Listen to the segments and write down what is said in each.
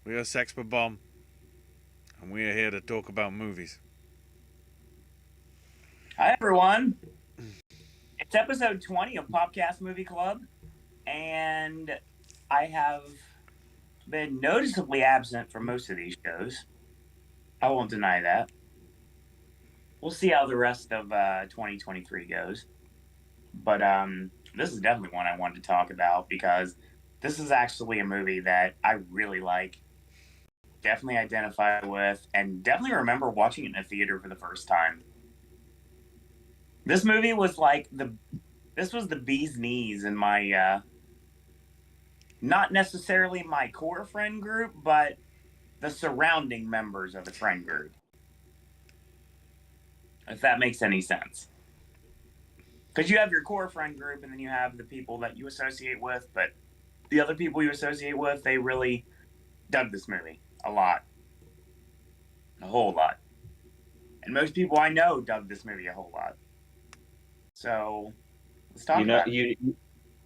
We are Sex Bomb, and we are here to talk about movies. Hi, everyone. It's episode 20 of Popcast Movie Club, and I have been noticeably absent from most of these shows. I won't deny that. We'll see how the rest of 2023 goes. But this is definitely one I wanted to talk about because this is actually a movie that I really like, definitely identify with, and definitely remember watching it in a theater for the first time. This movie was like this was the bee's knees in my not necessarily my core friend group, but the surrounding members of the friend group. If that makes any sense. Because you have your core friend group and then you have the people that you associate with, but the other people you associate with, they really dug this movie a lot. A whole lot. And most people I know dug this movie a whole lot. So let's talk about it.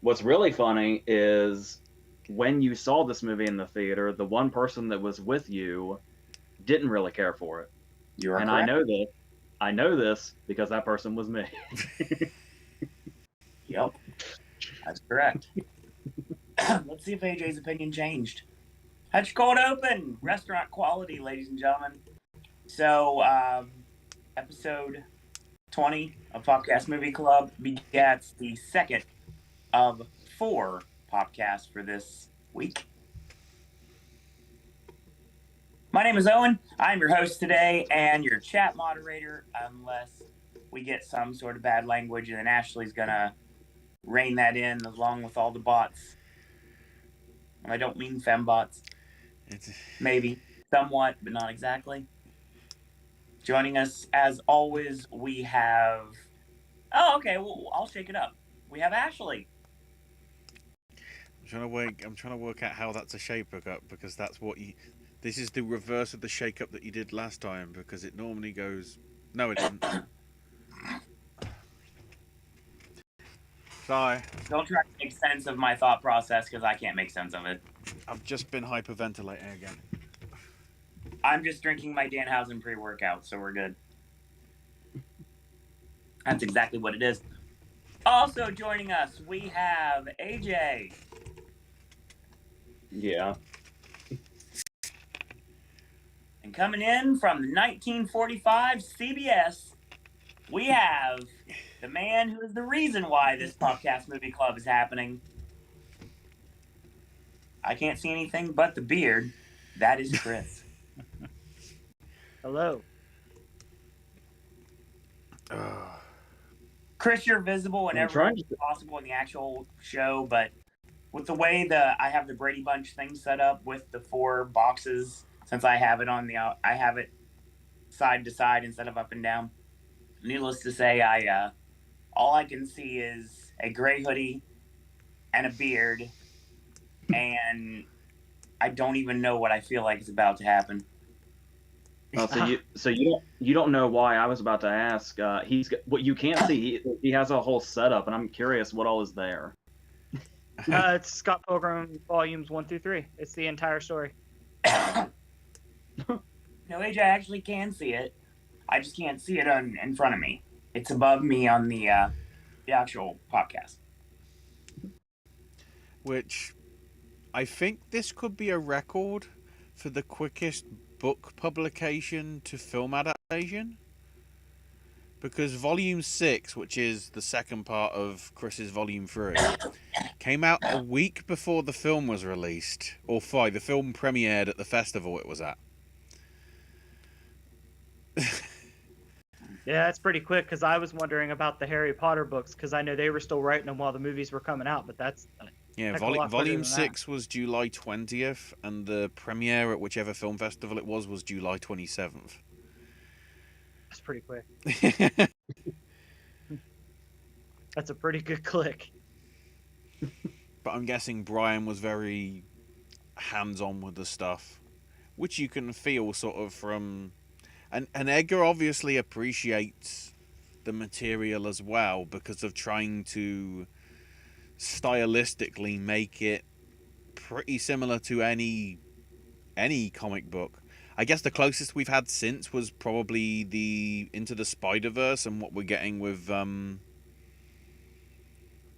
What's really funny is when you saw this movie in the theater, the one person that was with you didn't really care for it. You are and correct. I know this because that person was me. Yep, that's correct. Let's see if AJ's opinion changed. Hutch Cold Open, restaurant quality, ladies and gentlemen. So, episode 20 of Popcast Movie Club begets the second of 4 podcasts for this week. My name is Owen. I'm your host today and your chat moderator, unless we get some sort of bad language, and then Ashley's gonna rein that in along with all the bots. And I don't mean fembots. Maybe. Somewhat, but not exactly. Joining us, as always, we have... Oh, okay, well, I'll shake it up. We have Ashley. I'm trying to work out how that's a shake-up, because that's what you... This is the reverse of the shake-up that you did last time, because it normally goes... No, it didn't. Sorry. Don't try to make sense of my thought process, because I can't make sense of it. I've just been hyperventilating again. I'm just drinking my Danhausen pre-workout, so we're good. That's exactly what it is. Also joining us, we have AJ. Yeah. And coming in from the 1945 CBS, we have the man who is the reason why this Popcast Movie Club is happening. I can't see anything but the beard. That is Chris. Hello. Chris, you're visible in every way possible in the actual show, but with the way I have the Brady Bunch thing set up with the 4 boxes, since I have it I have it side to side instead of up and down. Needless to say, all I can see is a gray hoodie and a beard, and I don't even know what I feel like is about to happen. So you don't know why I was about to ask. What you can't see. He has a whole setup, and I'm curious what all is there. It's Scott Pilgrim volumes 1 through 3. It's the entire story. No, AJ, I actually can see it. I just can't see it in front of me. It's above me on the actual podcast. Which, I think this could be a record for the quickest book publication to film adaptation. Because Volume 6, which is the second part of Chris's Volume 3, came out a week before the film was released. Or 5, the film premiered at the festival it was at. Yeah, that's pretty quick, because I was wondering about the Harry Potter books, because I know they were still writing them while the movies were coming out, but that's... Yeah, Volume 6 was July 20th, and the premiere at whichever film festival it was July 27th. That's pretty quick. That's a pretty good click. But I'm guessing Brian was very hands-on with the stuff, which you can feel sort of from... And Edgar obviously appreciates the material as well because of trying to stylistically make it pretty similar to any comic book. I guess the closest we've had since was probably the Into the Spider-Verse and what we're getting with the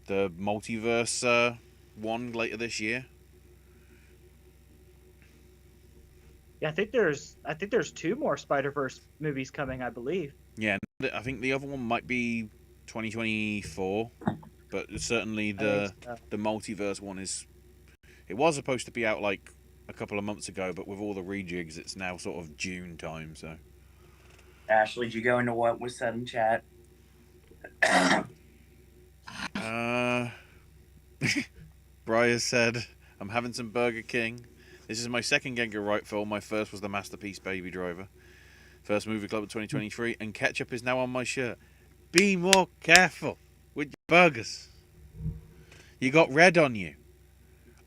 multiverse one later this year. Yeah, I think there's 2 more Spider-Verse movies coming, I believe. Yeah, I think the other one might be 2024, but certainly I think the multiverse one is. It was supposed to be out like a couple of months ago, but with all the rejigs, it's now sort of June time. So, Ashley, did you go into what was said in chat? Briar said, "I'm having some Burger King. This is my second Gengar Wright film. My first was the Masterpiece Baby Driver. First movie club of 2023, and ketchup is now on my shirt. Be more careful with your burgers. You got red on you."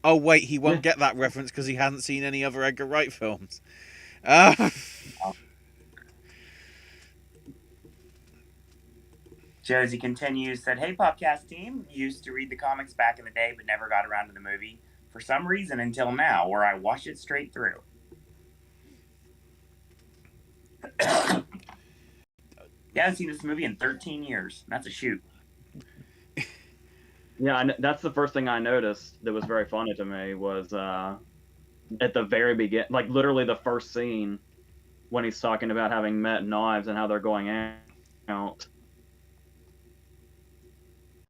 Oh wait, he won't get that reference because he hasn't seen any other Edgar Wright films. Josie continues, said, "Hey, Popcast team. Used to read the comics back in the day, but never got around to the movie for some reason until now, where I watched it straight through." Yeah, I haven't seen this movie in 13 years. That's a shoot. Yeah, that's the first thing I noticed that was very funny to me was at the very beginning, like literally the first scene when he's talking about having met Knives and how they're going out.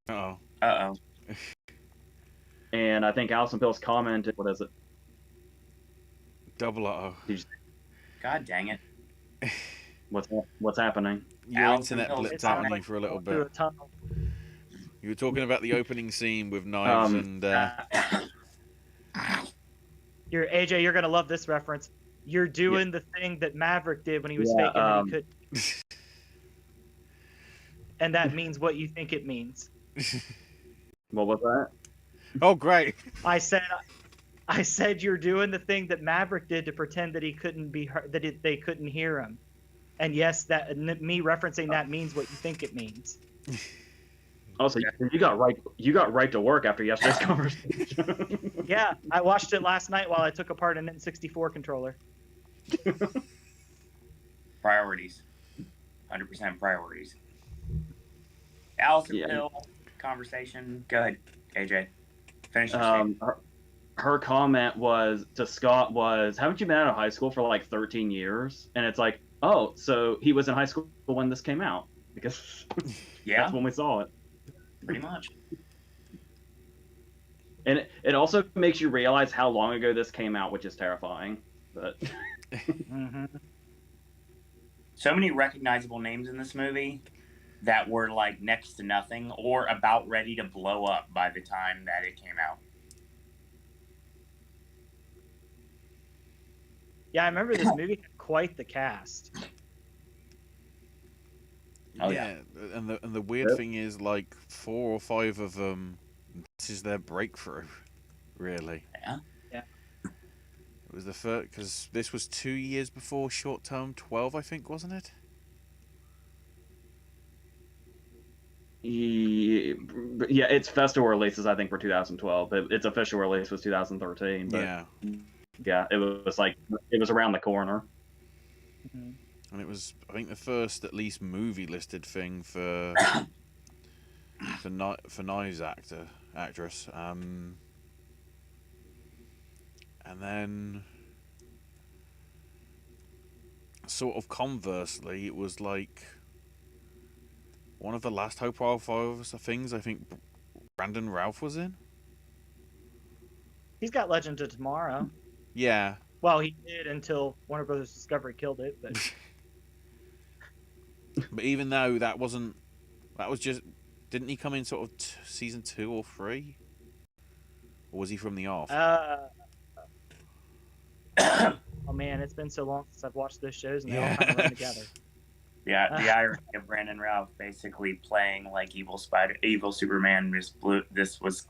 Uh-oh. Uh-oh. And I think Alison Pills commented, what is it? Double uh-oh. God dang it. What's happening? Your Alison internet Pills blipped sound out on like you for a little Through a bit. tunnel. You were talking about the opening scene with Knives and... You're AJ, you're gonna love this reference. You're doing the thing that Maverick did when he was faking that he could. And that means what you think it means. What was that? Oh, great. I said you're doing the thing that Maverick did to pretend that he couldn't be heard, they couldn't hear him. And yes, that me referencing that means what you think it means. Oh, so you got right to work after yesterday's conversation. Yeah, I watched it last night while I took apart an N64 controller. Priorities. 100% priorities. Alison Yeah. Pill conversation. Go ahead, AJ. Finish your statement. Her comment was to Scott was, "Haven't you been out of high school for like 13 years?" And it's like, oh, so he was in high school when this came out because Yeah, that's when we saw it. pretty much. And it also makes you realize how long ago this came out, which is terrifying. But Mm-hmm. So many recognizable names in this movie that were like next to nothing or about ready to blow up by the time that it came out. Yeah, I remember this movie had quite the cast. Oh, yeah. And the weird thing is, like, 4 or 5 of them, this is their breakthrough, really. Yeah. Yeah. It was the first, because this was 2 years before Short Term 12, I think, wasn't it? yeah, its festival releases I think were 2012, but its official release was 2013. But yeah, it was around the corner. Mm-hmm. And it was, I think, the first at least movie listed thing for Knives actress. And then sort of conversely, it was like one of the last high profile things I think Brandon Routh was in. He's got Legend of Tomorrow. Yeah. Well, he did until Warner Brothers Discovery killed it, but But even though that was just, didn't he come in sort of season 2 or 3? Or was he from the off? oh man, it's been so long since I've watched those shows, and they all kind of run together. Yeah, the irony of Brandon Routh basically playing like evil Superman. This was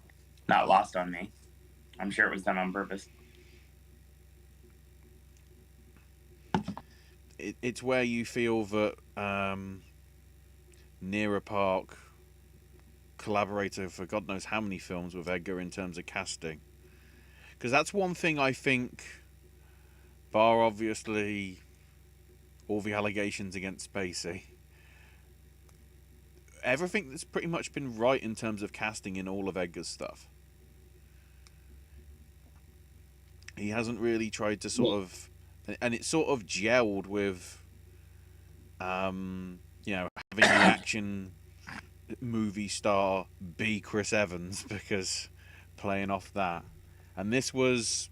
not lost on me. I'm sure it was done on purpose. It's where you feel that Neera Park collaborator for God knows how many films with Edgar in terms of casting. Because that's one thing I think, bar obviously all the allegations against Spacey, everything that's pretty much been right in terms of casting in all of Edgar's stuff. He hasn't really tried to sort of, and it sort of gelled with, having the action movie star be Chris Evans, because playing off that, and this was,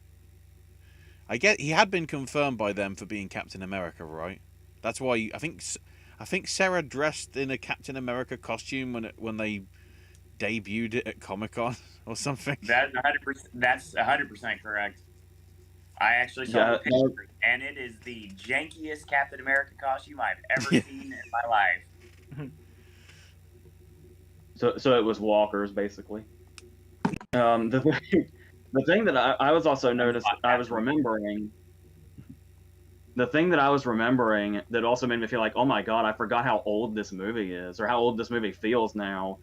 I get he had been confirmed by them for being Captain America, right? That's why I think Sarah dressed in a Captain America costume when they debuted it at Comic-Con or something. That's 100% correct. I actually saw the picture, and it is the jankiest Captain America costume I've ever seen in my life. So it was Walker's, basically. The thing that I was also noticed, I was remembering. The thing that I was remembering that also made me feel like, oh my god, I forgot how old this movie is, or how old this movie feels now.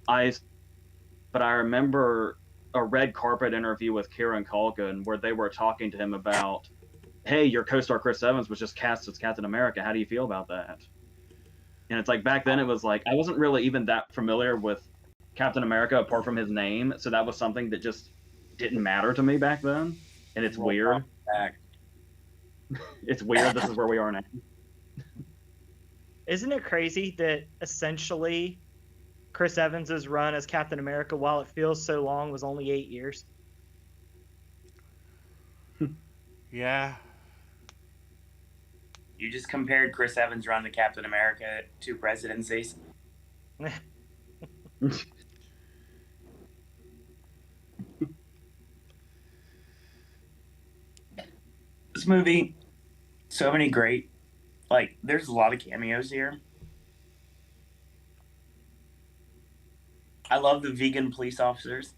But I remember a red carpet interview with Kieran Culkin where they were talking to him about, hey, your co-star Chris Evans was just cast as Captain America. How do you feel about that? And it's like, back then it was like, I wasn't really even that familiar with Captain America apart from his name, so that was something that just didn't matter to me back then. And it's weird. It's weird. This is where we are now. Isn't it crazy that essentially Chris Evans' run as Captain America, while it feels so long, was only 8 years? Yeah. You just compared Chris Evans' run to Captain America to presidencies. This movie, so many great, there's a lot of cameos here. I love the vegan police officers.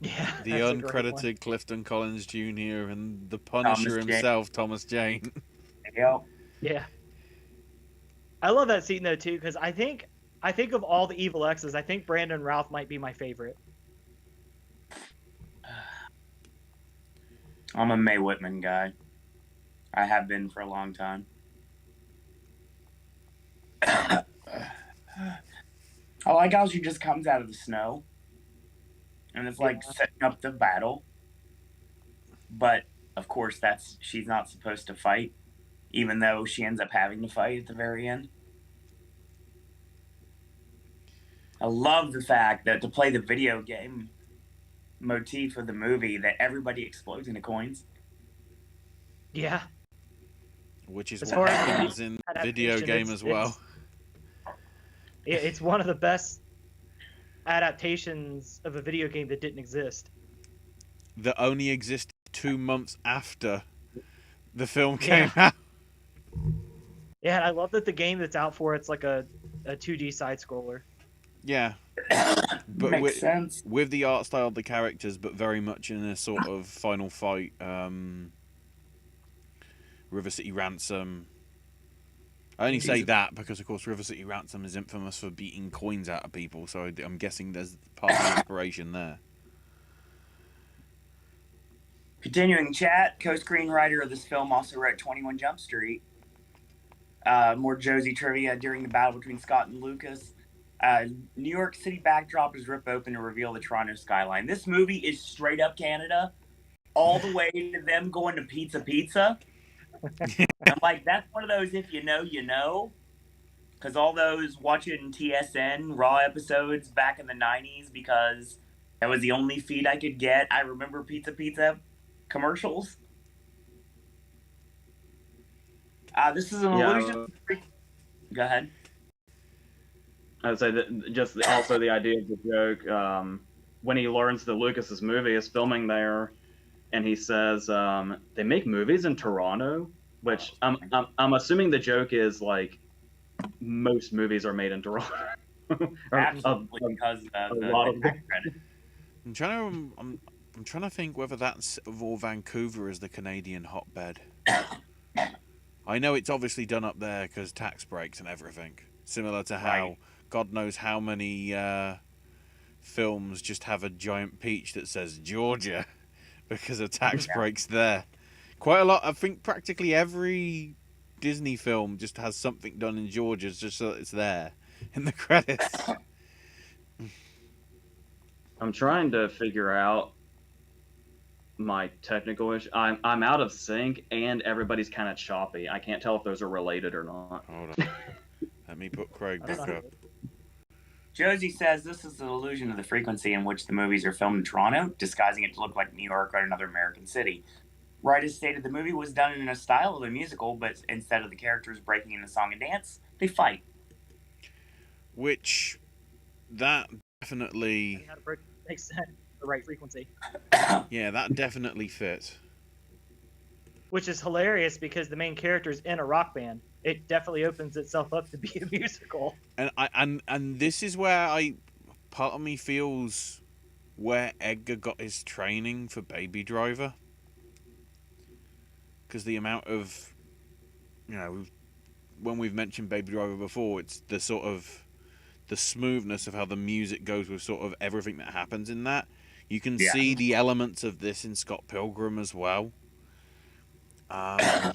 Yeah, The uncredited Clifton Collins Jr. and the Punisher himself, Thomas Jane. Yep. Yeah. I love that scene though too, because I think of all the evil X's, I think Brandon Routh might be my favorite. I'm a Mae Whitman guy. I have been for a long time. I like how she just comes out of the snow. And it's setting up the battle. But, of course, she's not supposed to fight. Even though she ends up having to fight at the very end. I love the fact that to play the video game motif of the movie, that everybody explodes into coins. Yeah. Which is what happens in the video game as well. It's one of the best adaptations of a video game that didn't exist. That only existed 2 months after the film came out. Yeah, and I love that the game that's out for it's like a 2D side scroller. Yeah. But Makes sense. With the art style of the characters, but very much in a sort of final fight, River City Ransom. I only say that because, of course, River City Ransom is infamous for beating coins out of people, so I'm guessing there's part of the inspiration there. Continuing chat, co-screenwriter of this film also wrote 21 Jump Street. More Josie trivia during the battle between Scott and Lucas. New York City backdrop is ripped open to reveal the Toronto skyline. This movie is straight up Canada, all the way to them going to Pizza. I'm like, that's one of those if you know, you know. Because all those watching TSN Raw episodes back in the 90s, because that was the only feed I could get. I remember Pizza commercials. This is an illusion. Go ahead. I would say that just also the idea of the joke, when he learns that Lucas's movie is filming there, and he says, they make movies in Toronto, which I'm assuming the joke is like most movies are made in Toronto. Absolutely, because of the tax credit. I'm trying to think whether that's or Vancouver is the Canadian hotbed. I know it's obviously done up there because tax breaks and everything. Similar to how God knows how many films just have a giant peach that says Georgia because of tax breaks there. Quite a lot. I think practically every Disney film just has something done in Georgia just so that it's there in the credits. I'm trying to figure out my technical issue. I'm out of sync and everybody's kind of choppy. I can't tell if those are related or not. Hold on. Let me put Craig back up. Josie says this is an allusion to the frequency in which the movies are filmed in Toronto, disguising it to look like New York or another American city. Wright has stated the movie was done in a style of a musical, but instead of the characters breaking into song and dance, they fight. Which, that definitely... Makes sense. The right frequency. Yeah, that definitely fits. Which is hilarious because the main character's in a rock band. It definitely opens itself up to be a musical. And this is where part of me feels where Edgar got his training for Baby Driver. Because the amount of, when we've mentioned Baby Driver before, it's the sort of the smoothness of how the music goes with sort of everything that happens in that. You can see the elements of this in Scott Pilgrim as well. I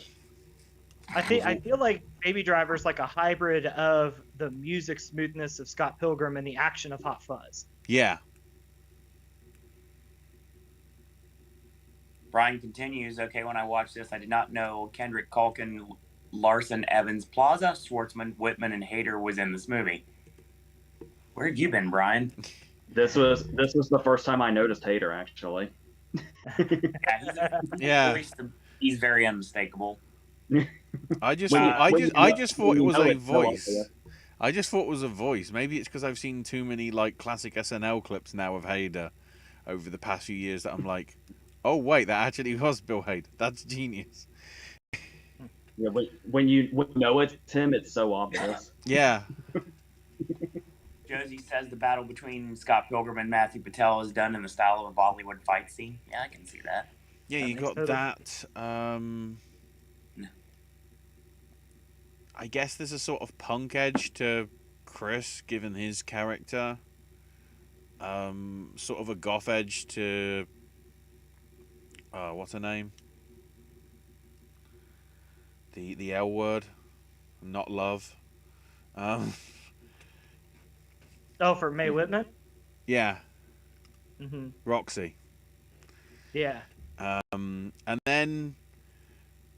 feel like Baby Driver is like a hybrid of the music smoothness of Scott Pilgrim and the action of Hot Fuzz. Yeah. Brian continues, okay, when I watched this, I did not know Kendrick, Culkin, Larson, Evans, Plaza, Schwartzman, Whitman, and Hader was in this movie. Where have you been, Brian? This was the first time I noticed Hader, actually. He's very unmistakable. I just thought it was a voice. I just thought it was a voice. Maybe it's because I've seen too many like classic SNL clips now of Hader over the past few years that I'm like, oh wait, that actually was Bill Hader. That's genius. Yeah, when you know it's him, it's so obvious. Yeah. Josie says the battle between Scott Pilgrim and Matthew Patel is done in the style of a Bollywood fight scene. Yeah, I can see that. Yeah, you got that. I guess there's a sort of punk edge to Chris, given his character. Sort of a goth edge to... what's her name? The L word. Not love. Oh, for Mae Whitman? Yeah. Mm-hmm. Roxy. Yeah. And then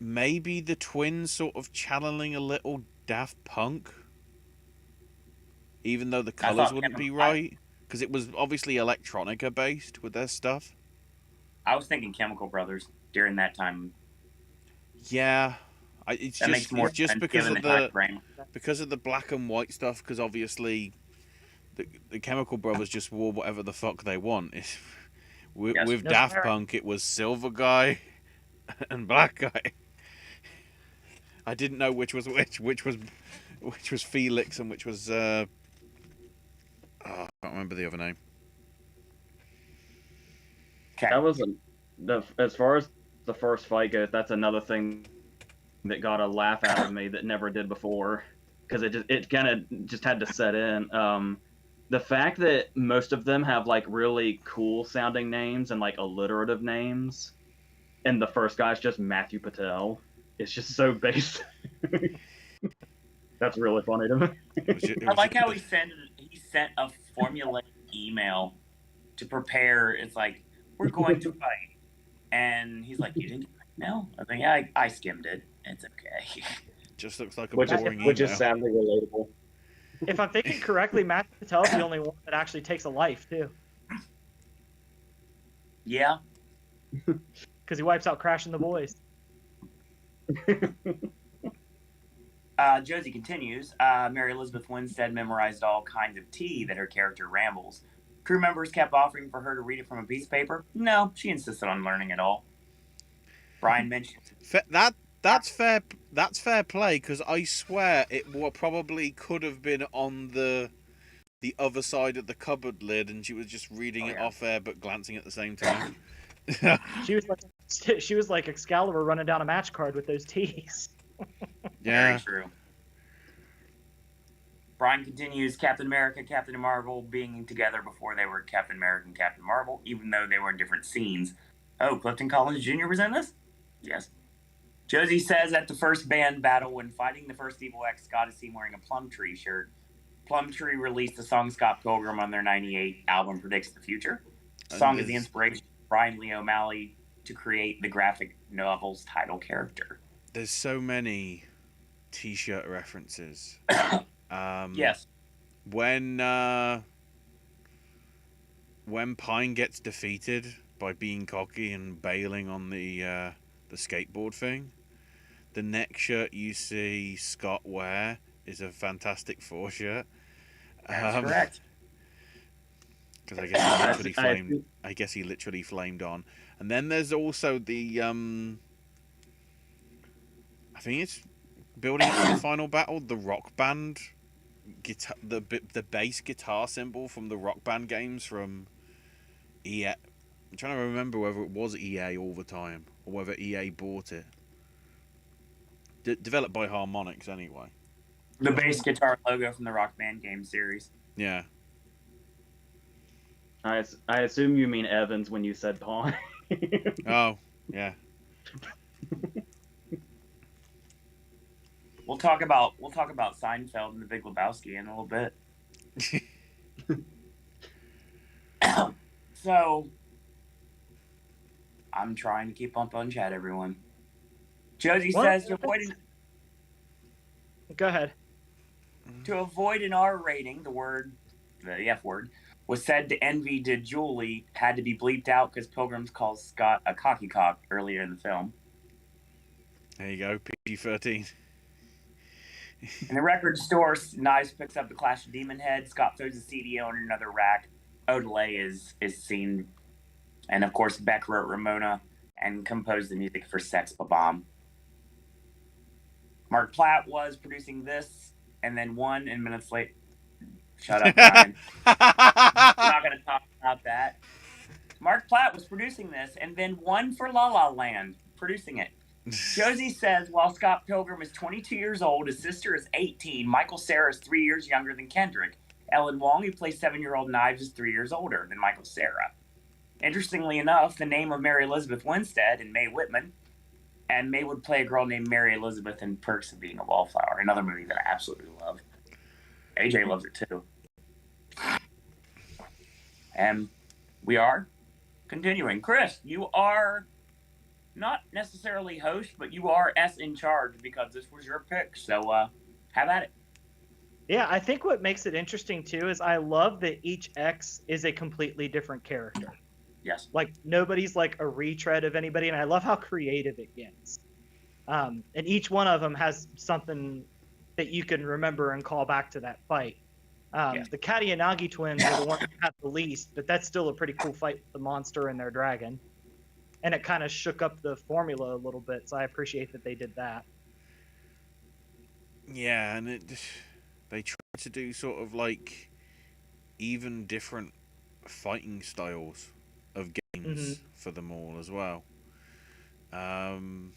maybe the twins sort of channeling a little Daft Punk, even though the colors wouldn't be right, because it was obviously electronica based with their stuff. I was thinking Chemical Brothers during that time. Yeah, it's just because of the black and white stuff. Because obviously, the Chemical Brothers just wore whatever the fuck they want. With Daft Punk, it was Silver Guy and Black Guy. I didn't know which was Felix and which was I can't remember the other name. That was as far as the first fight goes. That's another thing that got a laugh out of me that never did before, because it kind of just had to set in. The fact that most of them have like really cool sounding names and like alliterative names, and the first guy's just Matthew Patel. It's just so basic. That's really funny to me. I like how he sent a formulaic email to prepare. It's like, we're going to fight. And he's like, you didn't get my email? I think, yeah, I skimmed it. It's okay. Just looks like a boring email. Which is sadly relatable. If I'm thinking correctly, Matt Patel's the only one that actually takes a life, too. Yeah. Because he wipes out Crash and the Boys. Josie continues. Mary Elizabeth Winstead memorized all kinds of tea that her character rambles. Crew members kept offering for her to read it from a piece of paper. No, she insisted on learning it all. Brian mentioned that's fair. That's fair play, because I swear it probably could have been on the other side of the cupboard lid, and she was just reading it off air but glancing at the same time. She was like Excalibur running down a match card with those teas. Yeah. Very true. Brian continues, Captain America, Captain Marvel being together before they were Captain America and Captain Marvel, even though they were in different scenes. Oh, Clifton Collins Jr. was in this? Yes. Josie says at the first band battle, when fighting the first Evil X, Scott is seen wearing a Plum Tree shirt. Plum Tree released the song Scott Pilgrim on their 98 album Predicts the Future. The song is the inspiration of Brian Lee O'Malley to create the graphic novel's title character. There's so many T-shirt references. Yes. When Pine gets defeated by being cocky and bailing on the skateboard thing, the next shirt you see Scott wear is a Fantastic Four shirt. That's correct. Because I guess he literally flamed on. And then there's also the I think it's building up to the final battle, the Rock Band guitar, the bass guitar symbol from the Rock Band games from EA. I'm trying to remember whether it was EA all the time or whether EA bought it. Developed by Harmonix anyway. The bass guitar logo from the Rock Band game series. Yeah. I assume you mean Evans when you said Pawn. Oh, yeah. We'll talk about Seinfeld and The Big Lebowski in a little bit. So, I'm trying to keep up on chat, everyone. Josie says to avoid an R rating, the F word, was said to envy to Julie had to be bleeped out because Pilgrims calls Scott a cocky cock earlier in the film. There you go, PG-13. In the record store, Knives picks up the Clash of Demon Head. Scott throws the CD on another rack. Odelay is seen. And, of course, Beck wrote Ramona and composed the music for Sex Bomb. Mark Platt was producing this and then won, and minutes later... Shut up, Brian. I'm not going to talk about that. Mark Platt was producing this and then won for La La Land, producing it. Josie says, while Scott Pilgrim is 22 years old, his sister is 18. Michael Cera is 3 years younger than Kendrick. Ellen Wong, who plays 7-year-old Knives, is 3 years older than Michael Cera. Interestingly enough, the name of Mary Elizabeth Winstead and Mae Whitman, and Mae would play a girl named Mary Elizabeth in Perks of Being a Wallflower, another movie that I absolutely love. AJ loves it too. And we are continuing. Chris, you are not necessarily host, but you are S in charge because this was your pick. So have at it. Yeah, I think what makes it interesting too is I love that each X is a completely different character. Yes. Like nobody's like a retread of anybody, and I love how creative it gets. And each one of them has something that you can remember and call back to that fight. The Katayanagi twins are the ones that have the least, but that's still a pretty cool fight with the monster and their dragon. And it kind of shook up the formula a little bit, so I appreciate that they did that. Yeah, and they tried to do sort of like even different fighting styles of games for them all as well. And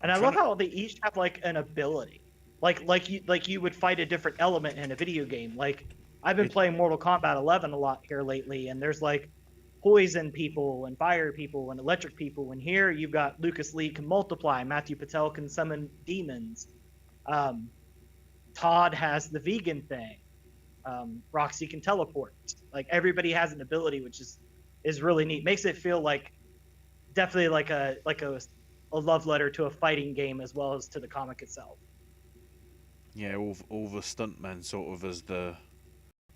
I love how they each have like an ability. Like you would fight a different element in a video game. Like I've been playing Mortal Kombat 11 a lot here lately, and there's like poison people and fire people and electric people. And here you've got Lucas Lee can multiply, Matthew Patel can summon demons. Todd has the vegan thing. Roxy can teleport. Like everybody has an ability, which is really neat. Makes it feel like definitely like a love letter to a fighting game as well as to the comic itself. Yeah, all the stuntmen sort of as the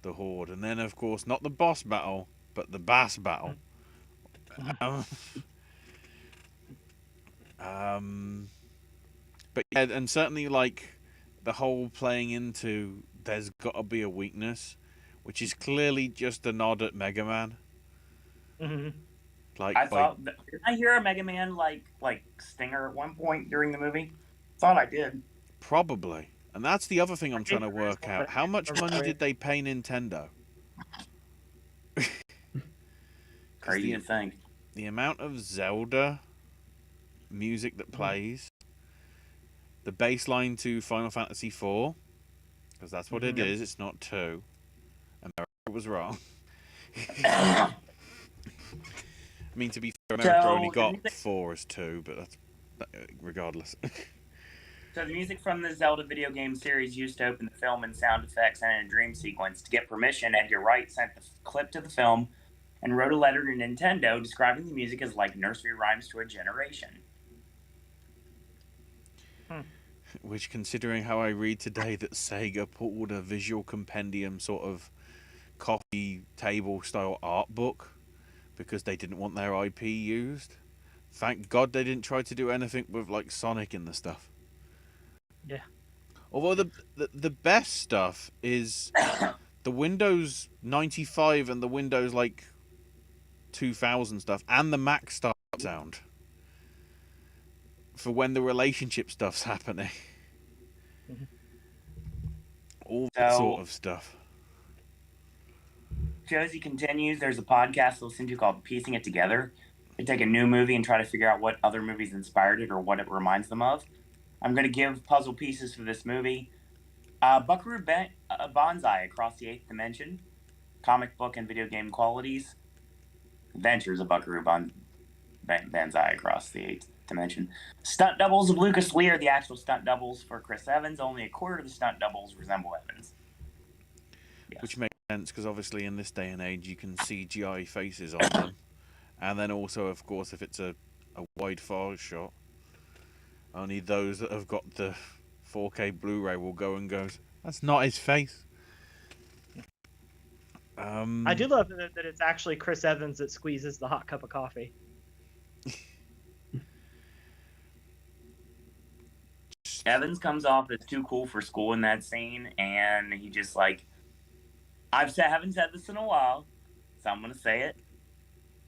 horde, and then of course not the boss battle, but the bass battle. But yeah, and certainly like the whole playing into there's got to be a weakness, which is clearly just a nod at Mega Man. Mm-hmm. Like did I hear a Mega Man like stinger at one point during the movie? Thought I did. Probably. And that's the other thing I'm trying to work out. How much money did they pay Nintendo? Crazy to think. The amount of Zelda music that plays, the bass line to Final Fantasy IV, because that's what it is. It's not 2. America was wrong. I mean, to be fair, America only got 4 as 2, but that's regardless. So the music from the Zelda video game series used to open the film and sound effects and in a dream sequence. To get permission, Edgar Wright sent the clip to the film and wrote a letter to Nintendo describing the music as like nursery rhymes to a generation. Which, considering how I read today that Sega pulled a visual compendium sort of coffee table style art book because they didn't want their IP used. Thank God they didn't try to do anything with like Sonic in the stuff. Yeah. Although the best stuff is the Windows 95 and the Windows like 2000 stuff and the Mac start sound for when the relationship stuff's happening. All that sort of stuff. Josie continues, there's a podcast to listen to called Piecing It Together. They take a new movie and try to figure out what other movies inspired it or what it reminds them of. I'm going to give puzzle pieces for this movie. Buckaroo Banzai Across the Eighth Dimension. Comic book and video game qualities. Adventures of Buckaroo Banzai Across the Eighth Dimension. Stunt doubles of Lucas Lee are the actual stunt doubles for Chris Evans. Only a quarter of the stunt doubles resemble Evans. Yes. Which makes sense because obviously in this day and age you can CGI faces on them. And then also, of course, if it's a wide far shot, only those that have got the 4K Blu-ray will go and go, that's not his face. I do love that it's actually Chris Evans that squeezes the hot cup of coffee. Evans comes off as too cool for school in that scene, and he just like, haven't said this in a while, so I'm gonna say it.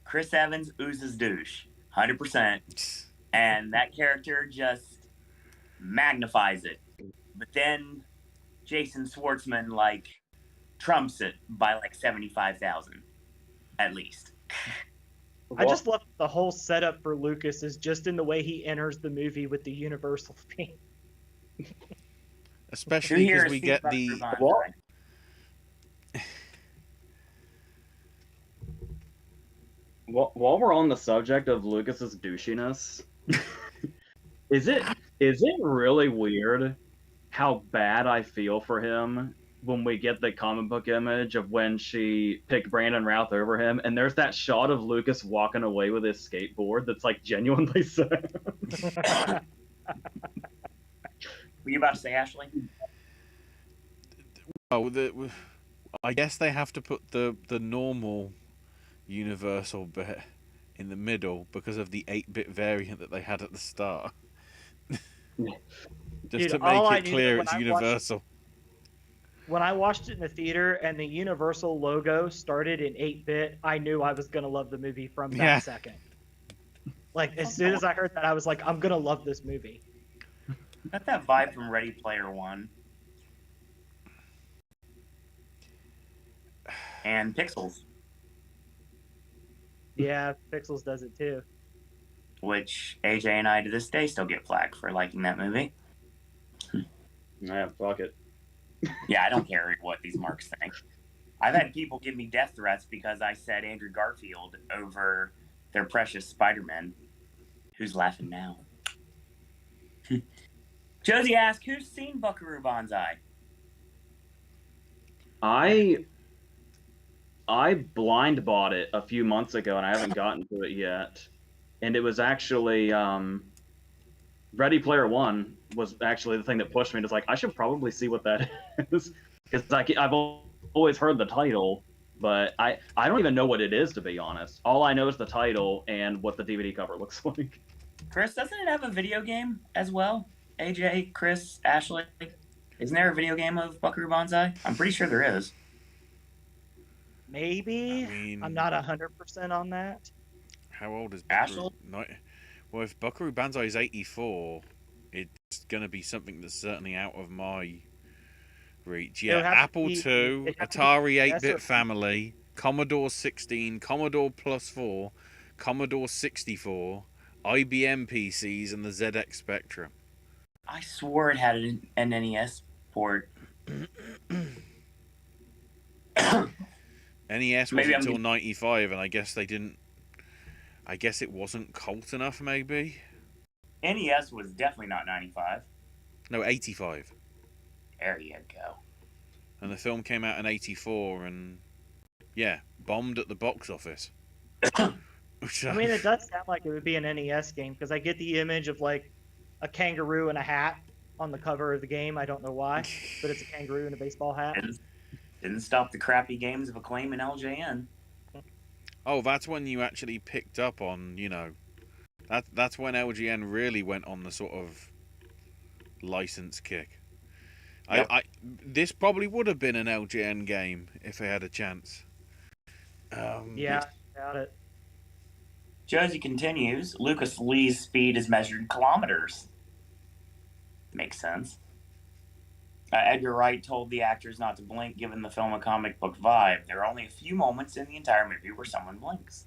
Chris Evans oozes douche, 100%, and that character just magnifies it. But then Jason Schwartzman like trumps it by like 75,000, at least. I just love the whole setup for Lucas is just in the way he enters the movie with the Universal theme. Especially because we get the... What? While we're on the subject of Lucas's douchiness, is it really weird how bad I feel for him when we get the comic book image of when she picked Brandon Routh over him, and there's that shot of Lucas walking away with his skateboard that's like genuinely sad. Were you about to say, Ashley? Oh, I guess they have to put the normal Universal bit in the middle because of the 8-bit variant that they had at the start. Just to make it clear it's Universal. When I watched it in the theater and the Universal logo started in 8-bit, I knew I was going to love the movie from that second. Like, as soon as I heard that, I was like, I'm going to love this movie. Got that vibe from Ready Player One. And Pixels. Yeah, Pixels does it too. Which AJ and I to this day still get flack for liking that movie. Yeah, fuck it. Yeah, I don't care what these marks think. I've had people give me death threats because I said Andrew Garfield over their precious Spider-Man. Who's laughing now? Josie asked, who's seen Buckaroo Banzai? I blind bought it a few months ago, and I haven't gotten to it yet. And it was actually Ready Player One was actually the thing that pushed me. It's like, I should probably see what that is. Because I've always heard the title, but I don't even know what it is, to be honest. All I know is the title and what the DVD cover looks like. Chris, doesn't it have a video game as well? AJ, Chris, Ashley? Isn't there a video game of Buckaroo Banzai? I'm pretty sure there is. Maybe. I mean, I'm not 100% on that. How old is Ashley? Well, if Buckaroo Banzai is 84, it's going to be something that's certainly out of my reach. Yeah, Apple II, Atari 8-bit family, Commodore 16, Commodore Plus 4, Commodore 64, IBM PCs, and the ZX Spectrum. I swore it had an NES port. NES Maybe wasn't I'm until '95, and I guess they didn't. I guess it wasn't cult enough, maybe. NES was definitely not 95. No, '85, There you go. and the film came out in '84, and yeah, bombed at the box office. Which, I mean, it does sound like it would be an NES game because I get the image of like a kangaroo in a hat on the cover of the game. I don't know why, but it's a kangaroo in a baseball hat. Didn't stop the crappy games of Acclaim and LJN. Oh, that's when you actually picked up on, that's when LGN really went on the sort of license kick. Yep. This probably would have been an LGN game if they had a chance. Yeah, got it. Josie continues, Lucas Lee's speed is measured in kilometers. Makes sense. Edgar Wright told the actors not to blink given the film a comic book vibe. There are only a few moments in the entire movie where someone blinks.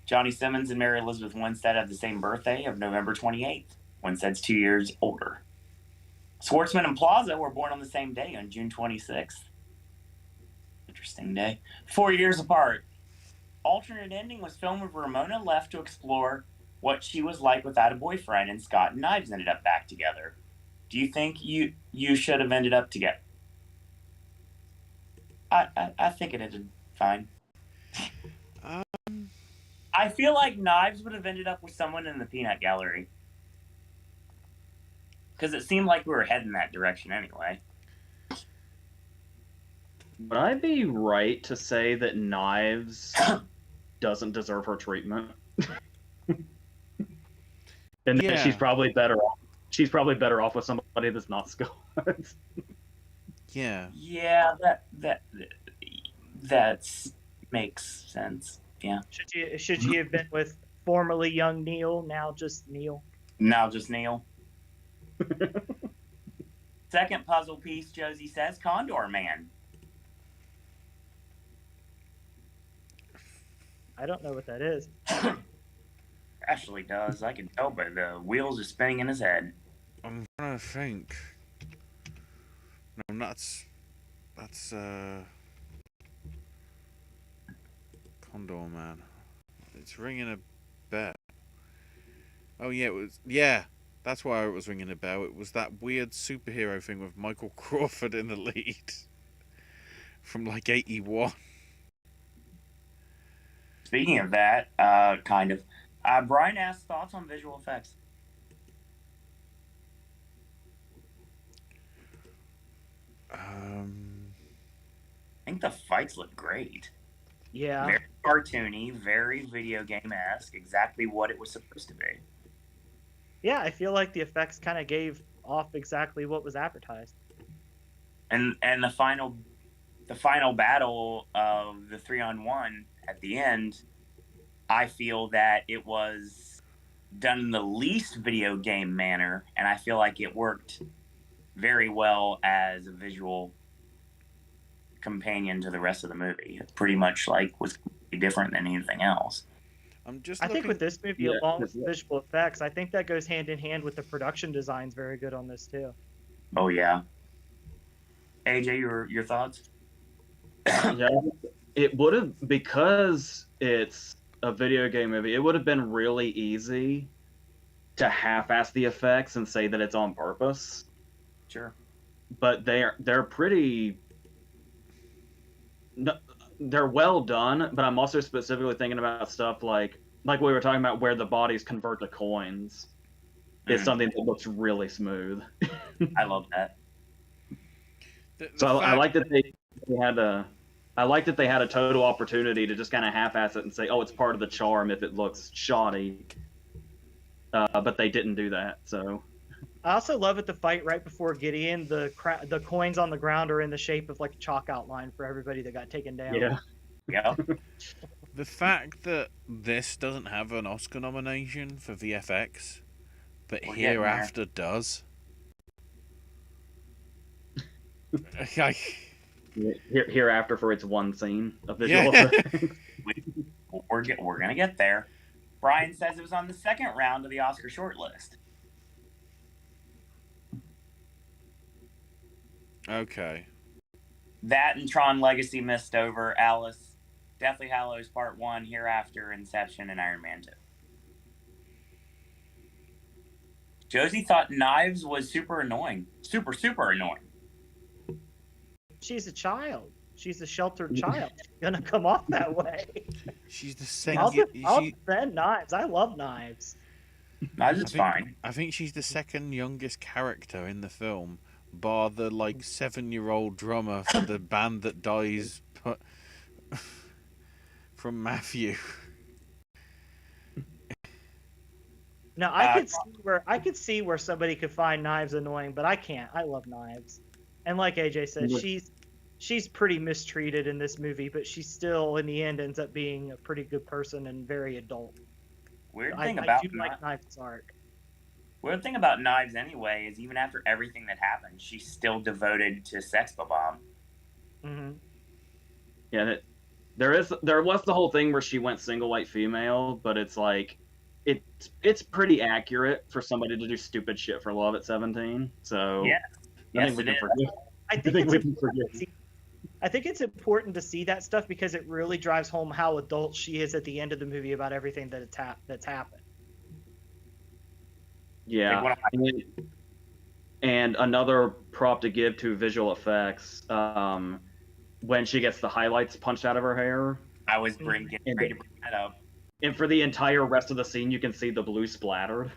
Johnny Simmons and Mary Elizabeth Winstead have the same birthday of November 28th. Winstead's 2 years older. Schwartzman and Plaza were born on the same day on June 26th. Interesting day. 4 years apart. Alternate ending was filmed with Ramona left to explore what she was like without a boyfriend, and Scott and Knives ended up back together. Do you think you should have ended up together? I think it ended fine. I feel like Knives would have ended up with someone in the peanut gallery. Because it seemed like we were heading that direction anyway. Would I be right to say that Knives doesn't deserve her treatment? And that she's probably better off. She's probably better off with somebody that's not Scott. Yeah. Yeah, that makes sense. Yeah. Should she have been with formerly young Neil, now just Neil? Now just Neil. Second puzzle piece, Josie says, Condor Man. I don't know what that is. Ashley does. I can tell by the wheels are spinning in his head. I'm trying to think. No, that's Condor Man. It's ringing a bell. Oh yeah, it was. Yeah, that's why it was ringing a bell. It was that weird superhero thing with Michael Crawford in the lead from like '81. Speaking of that, kind of. Brian asked thoughts on visual effects. I think the fights look great. Yeah. Very cartoony, very video game-esque, exactly what it was supposed to be. Yeah, I feel like the effects kind of gave off exactly what was advertised. And the final battle of the 3-on-1 at the end, I feel that it was done in the least video game manner, and I feel like it worked very well as a visual companion to the rest of the movie. It pretty much like was different than anything else. I think with this movie, along with visual effects, I think that goes hand in hand with the production designs very good on this too. Oh yeah. AJ, your thoughts? Yeah, it would have, because it's a video game movie, it would have been really easy to half-ass the effects and say that it's on purpose. Sure. But they're pretty. They're well done, but I'm also specifically thinking about stuff like we were talking about, where the bodies convert to coins. It's something that looks really smooth. I love that. I like that they had a. I like that they had a total opportunity to just kind of half-ass it and say, "Oh, it's part of the charm if it looks shoddy," but they didn't do that. So. I also love at the fight right before Gideon, the coins on the ground are in the shape of like a chalk outline for everybody that got taken down. Yeah. Yeah. The fact that this doesn't have an Oscar nomination for VFX, but Hereafter does. Hereafter for its one scene of visual effects. We're gonna get there. Brian says it was on the second round of the Oscar shortlist. Okay. That and Tron Legacy missed over. Alice, Deathly Hallows Part 1, Hereafter, Inception, and Iron Man 2. Josie thought Knives was super annoying. Super, super annoying. She's a child. She's a sheltered child. She's gonna come off that way. She's the I'll second. defend Knives. I love Knives. Knives is fine. I think she's the second youngest character in the film, bar the 7-year-old drummer for the band that dies from Matthew. Now I could see where somebody could find Knives annoying, but I can't. I love Knives, and like AJ said, she's pretty mistreated in this movie, but she still in the end ends up being a pretty good person and very adult. I do like Knives' arc. Weird thing about Knives anyway is even after everything that happened, she's still devoted to Sex Bomb. Mm-hmm. Yeah, there was the whole thing where she went single white female, but it's like it's pretty accurate for somebody to do stupid shit for love at 17. So yeah, I think we can forgive. I think it's important to see that stuff because it really drives home how adult she is at the end of the movie about everything that's happened. Yeah, and another prop to give to visual effects, when she gets the highlights punched out of her hair. I was ready to bring that up. And for the entire rest of the scene, you can see the blue splattered.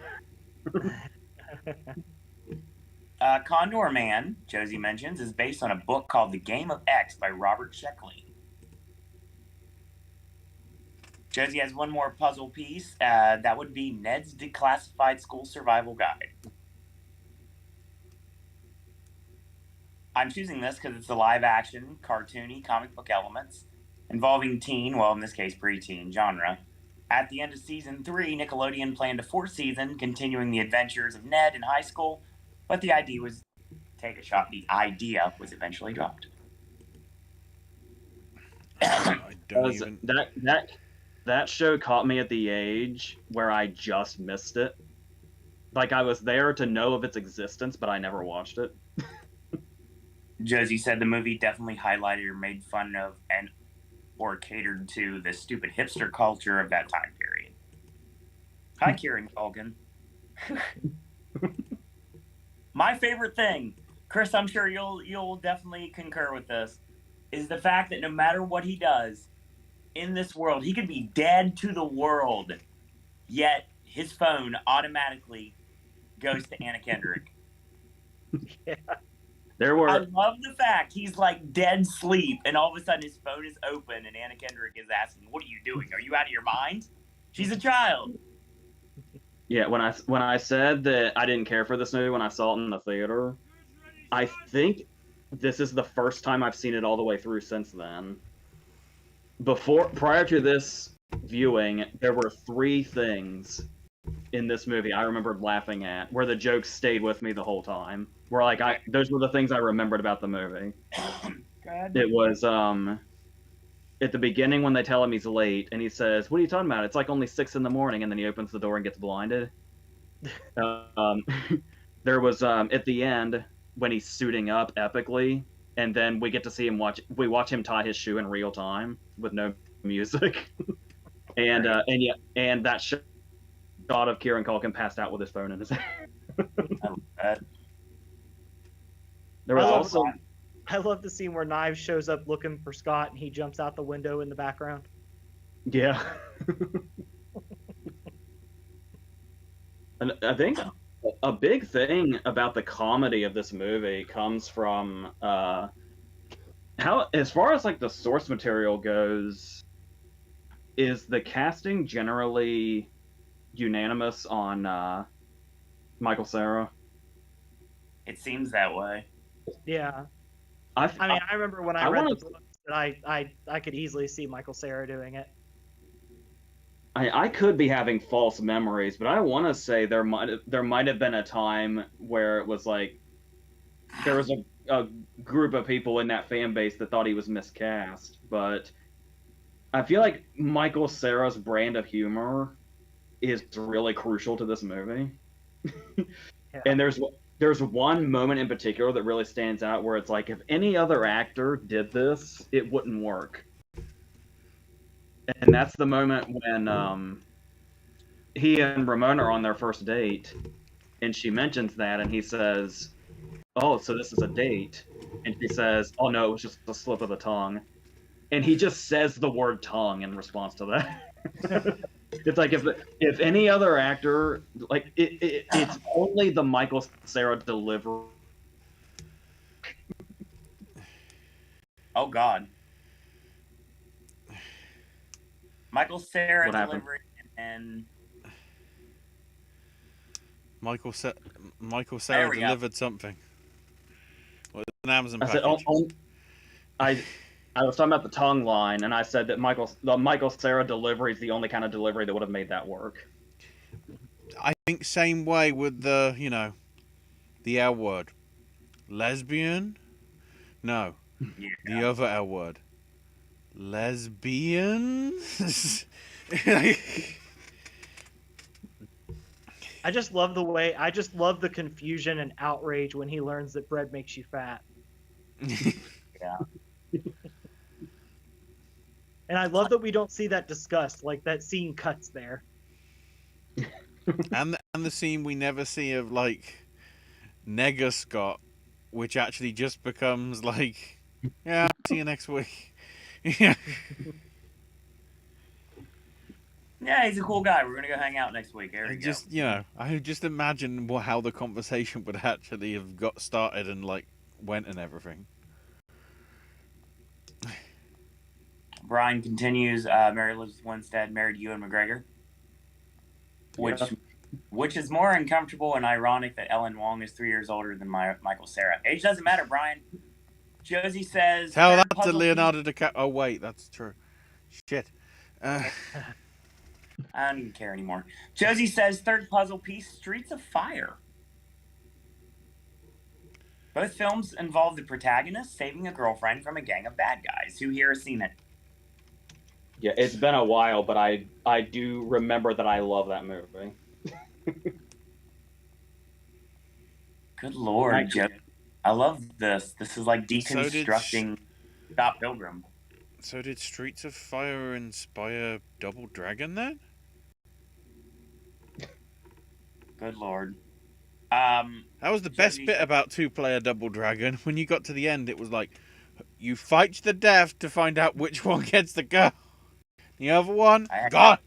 Condor Man, Josie mentions, is based on a book called The Game of X by Robert Sheckley. Josie has one more puzzle piece. That would be Ned's Declassified School Survival Guide. I'm choosing this because it's a live-action, cartoony, comic book elements involving teen, well, in this case, preteen genre. At the end of Season 3, Nickelodeon planned a 4th season continuing the adventures of Ned in high school, but the idea was eventually dropped. That show caught me at the age where I just missed it. Like, I was there to know of its existence, but I never watched it. Josie said the movie definitely highlighted or made fun of or catered to the stupid hipster culture of that time period. Hi, Kieran Culkin. My favorite thing, Chris, I'm sure you'll definitely concur with this, is the fact that no matter what he does in this world, he could be dead to the world, yet his phone automatically goes to Anna Kendrick. Yeah. I love the fact he's like dead sleep, and all of a sudden his phone is open, and Anna Kendrick is asking, "What are you doing? Are you out of your mind?" She's a child. Yeah, when I said that I didn't care for this movie when I saw it in the theater, I think this is the first time I've seen it all the way through since then. Prior to this viewing, there were 3 things in this movie I remembered laughing at, where the jokes stayed with me the whole time. Where those were the things I remembered about the movie. It was at the beginning when they tell him he's late, and he says, "What are you talking about? It's like only 6 in the morning," and then he opens the door and gets blinded. There was at the end when he's suiting up epically, and then we get to see him watch him tie his shoe in real time with no music, and that shot of Kieran Culkin passed out with his phone in his hand. I love that. There was also. I love the scene where Knives shows up looking for Scott and he jumps out the window in the background. Yeah. And I think a big thing about the comedy of this movie comes from how, as far as the source material goes, is the casting generally unanimous on Michael Cera? It seems that way. Yeah. I remember when I read the book that I could easily see Michael Cera doing it. I could be having false memories, but I want to say there might have been a time where it was there was a group of people in that fan base that thought he was miscast, but I feel like Michael Cera's brand of humor is really crucial to this movie. Yeah. And there's one moment in particular that really stands out where it's like, if any other actor did this, it wouldn't work. And that's the moment when he and Ramona are on their first date, and she mentions that, and he says, "Oh, so this is a date?" And she says, "Oh no, it was just a slip of the tongue." And he just says the word "tongue" in response to that. It's like, if any other actor, like it's only the Michael Cera delivery. Oh God. Michael Cera What happened? delivery and Michael Cera There we go. delivered something. Well, it's an Amazon I said, package. I was talking about the tongue line, and I said that the Michael Cera delivery is the only kind of delivery that would have made that work. I think same way with the the L word. Lesbian? No. yeah. The other L word. Lesbian? I just love the confusion and outrage when he learns that bread makes you fat. Yeah. And I love that we don't see that discussed. Like, that scene cuts there. and the scene we never see of like Nega Scott, which actually just becomes like, yeah, I'll see you next week. Yeah. Yeah, he's a cool guy. We're gonna go hang out next week. There you Just go. I just imagine how the conversation would actually have got started and like went and everything. Brian continues. Mary Elizabeth Winstead married Ewan McGregor, which is more uncomfortable and ironic that Ellen Wong is 3 years older than Michael Cera. Age doesn't matter, Brian. Josie says. Tell third that to puzzle Leonardo DiCaprio. Oh wait, that's true. Shit. I don't even care anymore. Josie says third puzzle piece, Streets of Fire. Both films involve the protagonist saving a girlfriend from a gang of bad guys. Who here has seen it? Yeah, it's been a while, but I do remember that I love that movie. Good Lord, Joe. I love this. This is like So deconstructing Scott Pilgrim. So did Streets of Fire inspire Double Dragon then? Good Lord. That was the best Josie bit about two-player Double Dragon. When you got to the end, it was like, you fight to the death to find out which one gets the girl. The other one, gone.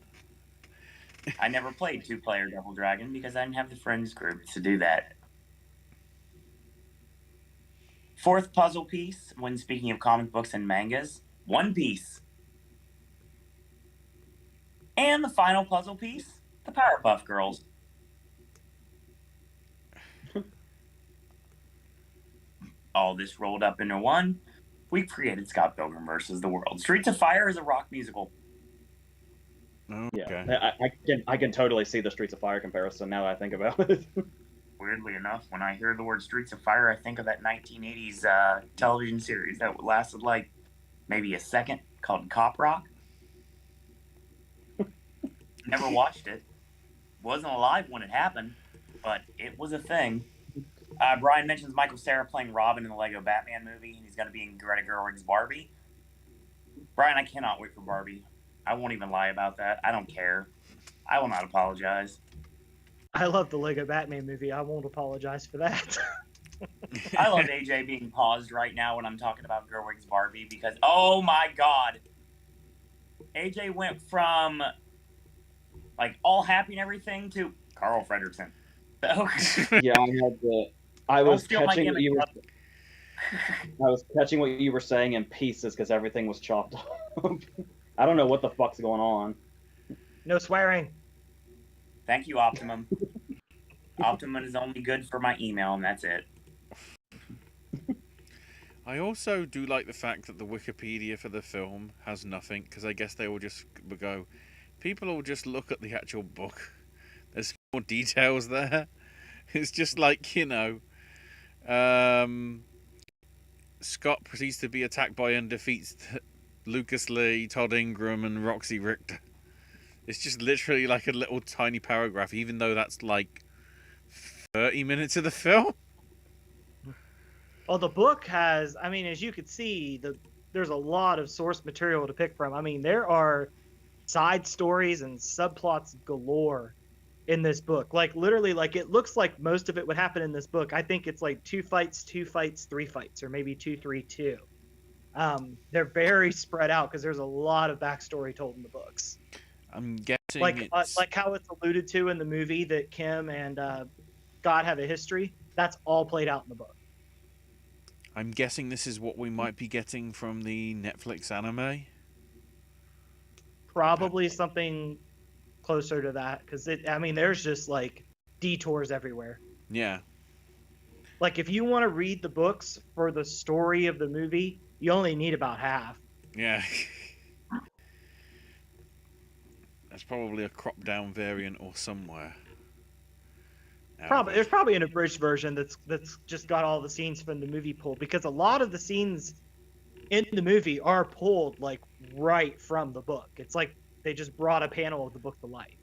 I never played two-player Double Dragon because I didn't have the friends group to do that. Fourth puzzle piece, when speaking of comic books and mangas, One Piece. And the final puzzle piece, the Powerpuff Girls. All this rolled up into one. We created Scott Pilgrim versus the World. Streets of Fire is a rock musical. Okay. Yeah, I can totally see the Streets of Fire comparison now that I think about it. Weirdly enough, when I hear the word Streets of Fire, I think of that 1980s television series that lasted like maybe a second called Cop Rock. Never watched it. Wasn't alive when it happened, but it was a thing. Brian mentions Michael Cera playing Robin in the Lego Batman movie, and he's going to be in Greta Gerwig's Barbie. Brian, I cannot wait for Barbie. I won't even lie about that. I don't care. I will not apologize. I love the Lego Batman movie. I won't apologize for that. I love AJ being paused right now when I'm talking about Gerwig's Barbie because, oh my God. AJ went from like all happy and everything to Carl Fredrickson. So, Yeah, I was catching what you were saying in pieces because everything was chopped up. I don't know what the fuck's going on. No swearing. Thank you, Optimum. Optimum is only good for my email, and that's it. I also do like the fact that the Wikipedia for the film has nothing, because I guess they will just go, people will just look at the actual book. There's more details there. It's just like, Scott proceeds to be attacked by and defeats Lucas Lee, Todd Ingram, and Roxy Richter. It's just literally like a little tiny paragraph, even though that's like 30 minutes of the film. Well, the book has, I mean, as you could see, there's a lot of source material to pick from. I mean, there are side stories and subplots galore in this book. Like literally, like it looks like most of it would happen in this book. I think it's like 2 fights, 2 fights, 3 fights, or maybe 2, 3, 2. They're very spread out because there's a lot of backstory told in the books. I'm guessing Like how it's alluded to in the movie that Kim and God have a history. That's all played out in the book. I'm guessing this is what we might be getting from the Netflix anime. Probably something closer to that because I mean, there's just like detours everywhere. Yeah. Like if you want to read the books for the story of the movie, you only need about half. Yeah. That's probably a crop down variant or somewhere. There's probably an abridged version that's just got all the scenes from the movie pulled because a lot of the scenes in the movie are pulled like right from the book. It's like they just brought a panel of the book to life.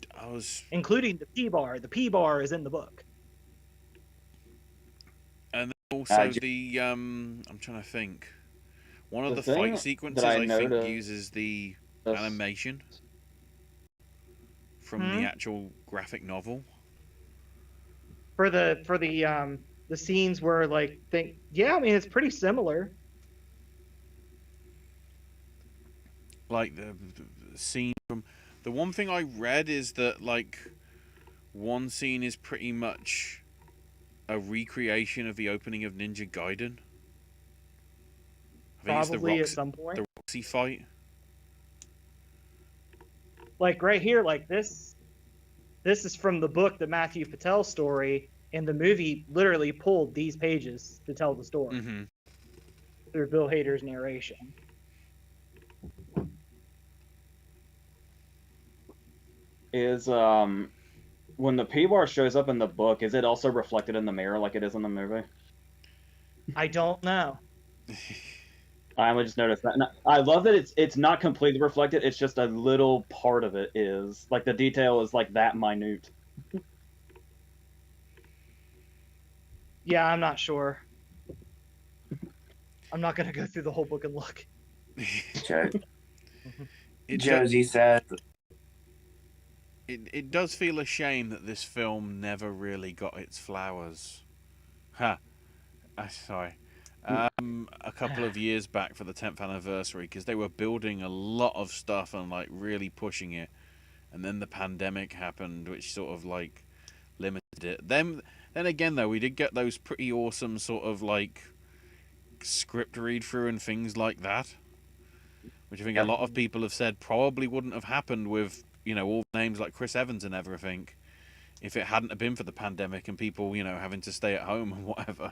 Including the P bar. The P bar is in the book. And also I'm trying to think. One of the fight sequences I think uses the animation from the actual graphic novel. For the scenes where I mean it's pretty similar. Like the scene from the one thing I read is that like one scene is pretty much a recreation of the opening of Ninja Gaiden. I think Probably it's at some point. The Roxy fight. Like right here, like this is from the book, the Matthew Patel story, and the movie literally pulled these pages to tell the story through Bill Hader's narration. Is when the P-bar shows up in the book, is it also reflected in the mirror like it is in the movie? I don't know. I only just noticed that. And I love that it's not completely reflected. It's just a little part of it is. Like, the detail is, like, that minute. Yeah, I'm not sure. I'm not going to go through the whole book and look. Josie says... It does feel a shame that this film never really got its flowers. Sorry. A couple of years back for the 10th anniversary, because they were building a lot of stuff and like really pushing it, and then the pandemic happened, which sort of like limited it. Then again, though, we did get those pretty awesome sort of like script read through and things like that, which I think a lot of people have said probably wouldn't have happened with, you know, all names like Chris Evans and everything if it hadn't have been for the pandemic and people, you know, having to stay at home and whatever.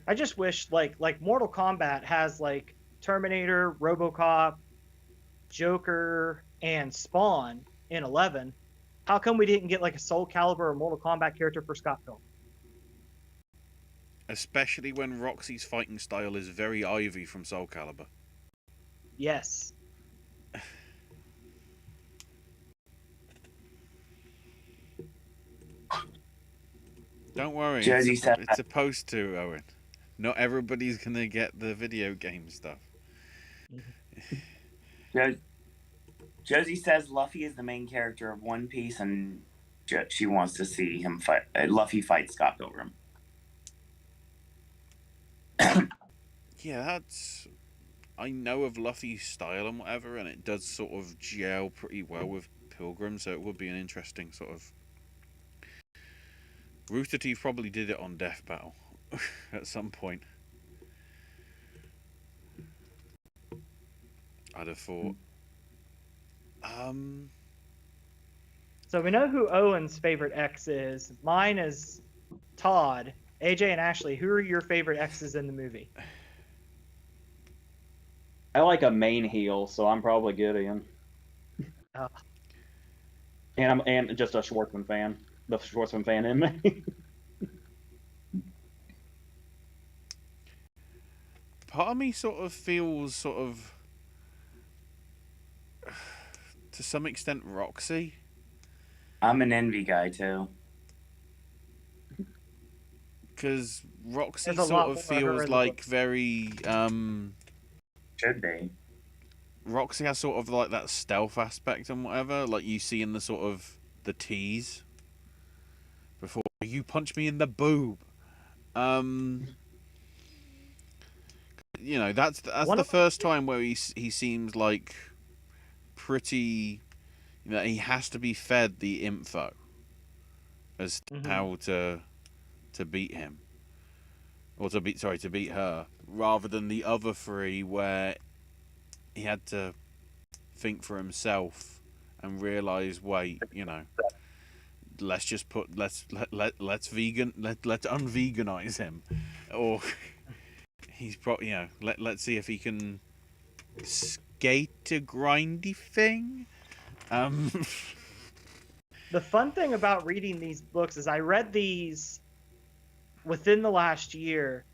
I just wish like Mortal Kombat has like Terminator, RoboCop, Joker, and Spawn in 11. How come we didn't get like a Soul Calibur or Mortal Kombat character for Scott Pilgrim? Especially when Roxy's fighting style is very Ivy from Soul Calibur. Yes. Don't worry, Josie said it's supposed to, Owen. Not everybody's gonna get the video game stuff. Josie says Luffy is the main character of One Piece, and she wants to see him fight. Luffy fight Scott Pilgrim. Yeah, I know of Luffy's style and whatever, and it does sort of gel pretty well with Pilgrim, so it would be an interesting sort of. Rooster Teeth probably did it on Death Battle at some point. I'd have thought. So we know who Owen's favorite X is. Mine is Todd. AJ and Ashley, who are your favorite X's in the movie? I like a main heel, so I'm probably Gideon. And I'm just a Schwartzman fan. The Schwartzman fan in me. Part of me sort of feels sort of to some extent Roxy. I'm an Envy guy too. because Roxy There's a sort lot of more of her feels in the like book. very Should be. Roxy has sort of like that stealth aspect and whatever, like you see in the sort of the tease before you punch me in the boob. You know, that's One the of first time where he seems like pretty. You know, he has to be fed the info as to Mhm. how to beat him, or to beat her, rather than the other three where he had to think for himself and realize, wait, you know, let's just put let's unveganize him, or he's probably, you know, let's see if he can skate a grindy thing. The fun thing about reading these books is I read these within the last year,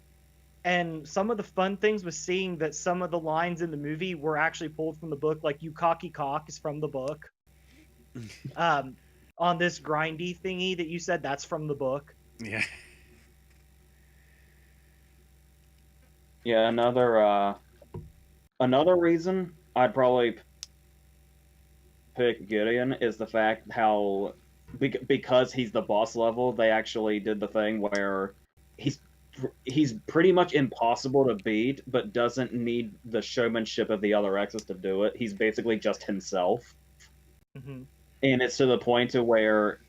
and some of the fun things was seeing that some of the lines in the movie were actually pulled from the book, like "you cocky cock" is from the book. On this grindy thingy that you said, that's from the book. Yeah. Yeah, another reason I'd probably pick Gideon is the fact how because he's the boss level, they actually did the thing where he's he's pretty much impossible to beat, but doesn't need the showmanship of the other X's to do it. He's basically just himself, Mm-hmm. and it's to the point to where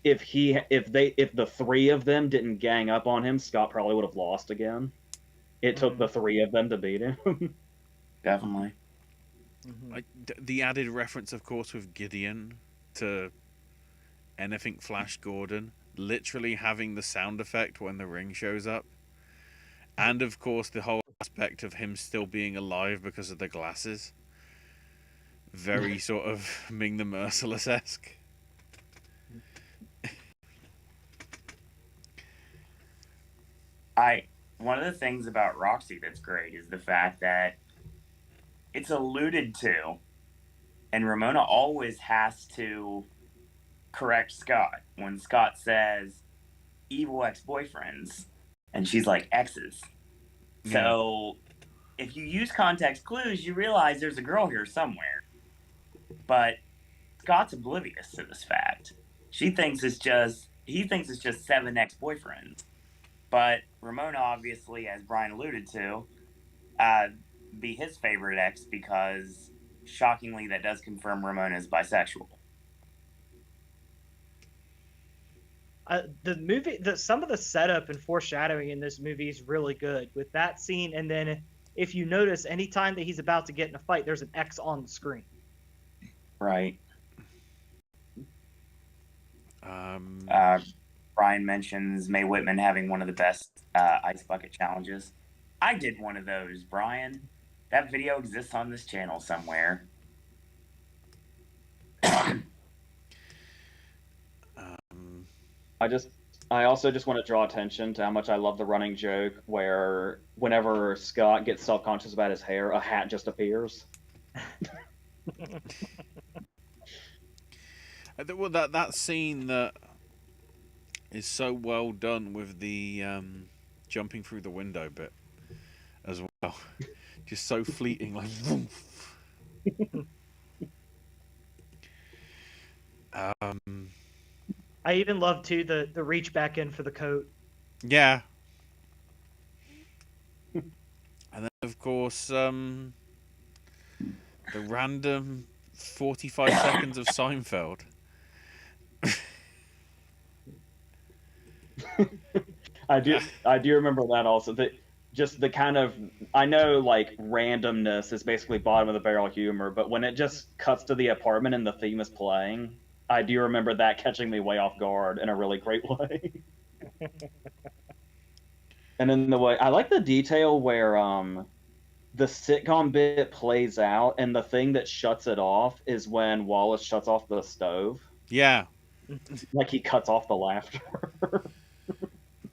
if the three of them didn't gang up on him, Scott probably would have lost again. It took the three of them to beat him. Definitely. Mm-hmm. Like the added reference, of course, with Gideon to anything Flash Gordon, literally having the sound effect when the ring shows up, and of course the whole aspect of him still being alive because of the glasses. Very sort of Ming the Merciless-esque. One of the things about Roxy that's great is the fact that it's alluded to, and Ramona always has to correct Scott when Scott says evil ex-boyfriends, and she's like exes. So if you use context clues, you realize there's a girl here somewhere. But Scott's oblivious to this fact. He thinks it's just 7 ex-boyfriends. But Ramona, obviously, as Brian alluded to, be his favorite ex because, shockingly, that does confirm Ramona is bisexual. The movie, some of the setup and foreshadowing in this movie is really good with that scene. And then if you notice, anytime that he's about to get in a fight, there's an X on the screen. Right. Brian mentions Mae Whitman having one of the best ice bucket challenges. I did one of those, Brian. That video exists on this channel somewhere. I also just want to draw attention to how much I love the running joke where whenever Scott gets self-conscious about his hair, a hat just appears. Well, that scene that is so well done with the jumping through the window bit as well, just so fleeting, like. I even love too the reach back in for the coat. Yeah. And then of course the random 45 seconds of Seinfeld. I do remember that also. Just the kind of, I know like randomness is basically bottom of the barrel humor, but when it just cuts to the apartment and the theme is playing, I do remember that catching me way off guard in a really great way. And in the way I like the detail where the sitcom bit plays out and the thing that shuts it off is when Wallace shuts off the stove. Yeah. Like he cuts off the laughter.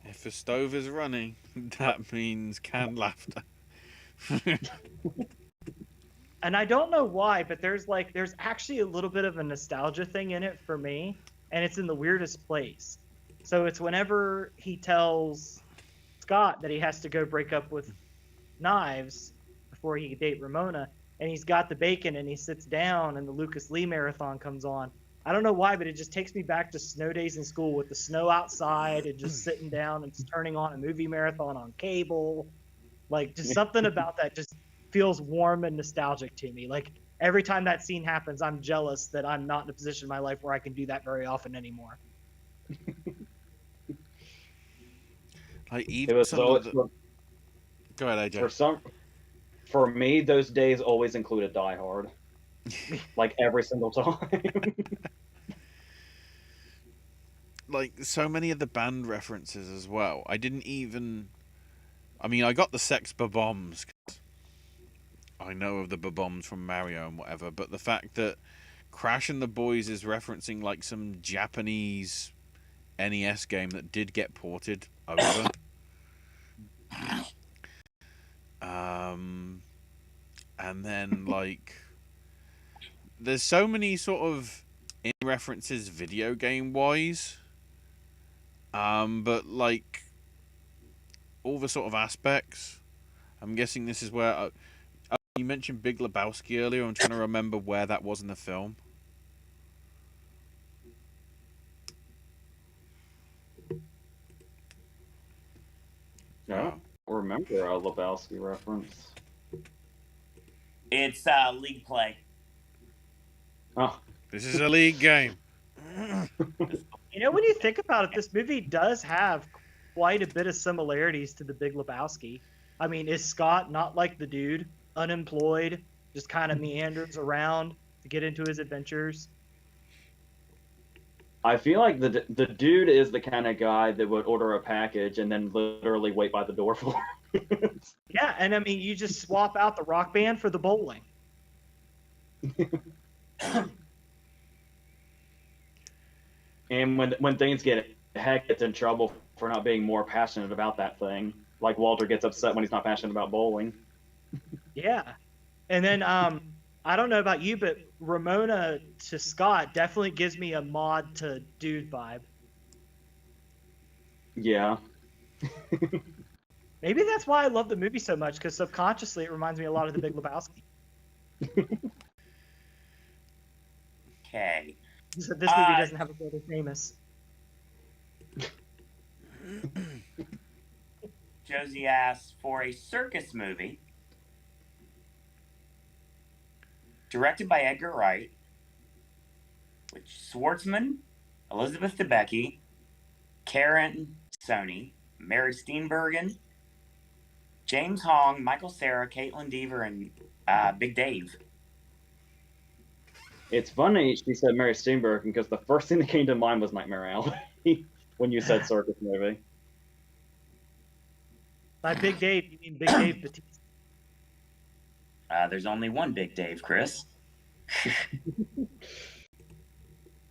If a stove is running, that means canned laughter. And I don't know why, but there's actually a little bit of a nostalgia thing in it for me, and it's in the weirdest place. So it's whenever he tells Scott that he has to go break up with Knives before he can date Ramona, and he's got the bacon and he sits down and the Lucas Lee marathon comes on. I don't know why, but it just takes me back to snow days in school with the snow outside and just sitting down and turning on a movie marathon on cable. Like, just something about that just feels warm and nostalgic to me. Like, every time that scene happens, I'm jealous that I'm not in a position in my life where I can do that very often anymore. Like, It even was some of the... Go ahead, AJ. For me, those days always included Die Hard. Like, every single time. Like, so many of the band references as well. I didn't even... I mean, I got the Sex Bob-ombs. I know of the Bob-ombs from Mario and whatever, but the fact that Crash and the Boys is referencing, like, some Japanese NES game that did get ported over. And then, like... There's so many sort of in references video game wise, but like all the sort of aspects. I'm guessing this is where you mentioned Big Lebowski earlier. I'm trying to remember where that was in the film. No, remember a Lebowski reference. It's League Play. Oh, This is a league game. You know, when you think about it, this movie does have quite a bit of similarities to The Big Lebowski. I mean, is Scott not like the dude, unemployed, just kind of meanders around to get into his adventures? I feel like the dude is the kind of guy that would order a package and then literally wait by the door for it. Yeah, and I mean, you just swap out the rock band for the bowling. And when things gets in trouble for not being more passionate about that thing, like Walter gets upset when he's not passionate about bowling. Yeah, and then I don't know about you, but Ramona to Scott definitely gives me a mod to dude vibe. Yeah. Maybe that's why I love the movie so much, because subconsciously it reminds me a lot of The Big Lebowski. Okay. This movie doesn't have a brother famous. Josie asks for a circus movie directed by Edgar Wright, with Schwartzman, Elizabeth Debicki, Karen Sony, Mary Steenburgen, James Hong, Michael Cera, Caitlin Dever, and Big Dave. It's funny she said Mary Steenburgen because the first thing that came to mind was Nightmare Alley when you said circus movie. By Big Dave, you mean Big Dave Batista? There's only one Big Dave, Chris.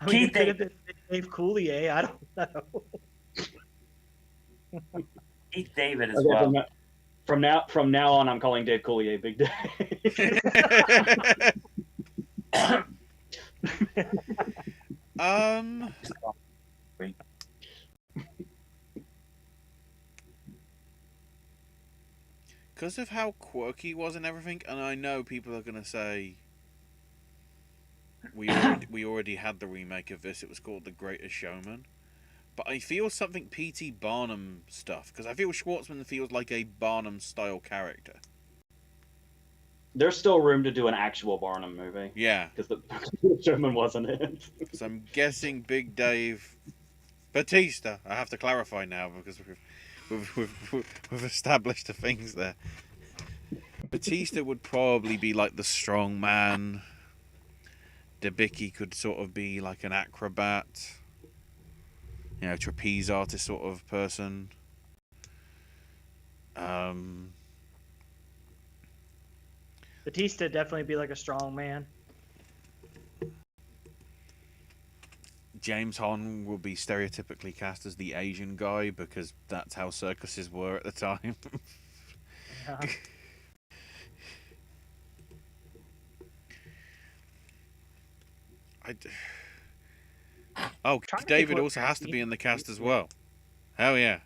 I mean, it could have been Big Dave Coulier. I don't know. Keith David as Okay, well. From now on, I'm calling Dave Coulier Big Dave. Because of how quirky he was and everything, and I know people are gonna say we already had the remake of this. It was called The Greatest Showman. But I feel something P.T. Barnum stuff, because I feel Schwartzman feels like a Barnum-style character. There's still room to do an actual Barnum movie. Yeah. Because the Showman wasn't it. So I'm guessing Big Dave Batista. I have to clarify now, because we've established the things there. Batista would probably be like the strong man. Debicki could sort of be like an acrobat. You know, trapeze artist sort of person. Batista definitely be like a strong man. James Hong will be stereotypically cast as the Asian guy because that's how circuses were at the time. Yeah. Oh, Trying Keith to think David what also has to be Tarantino in the cast did. as well. Hell yeah.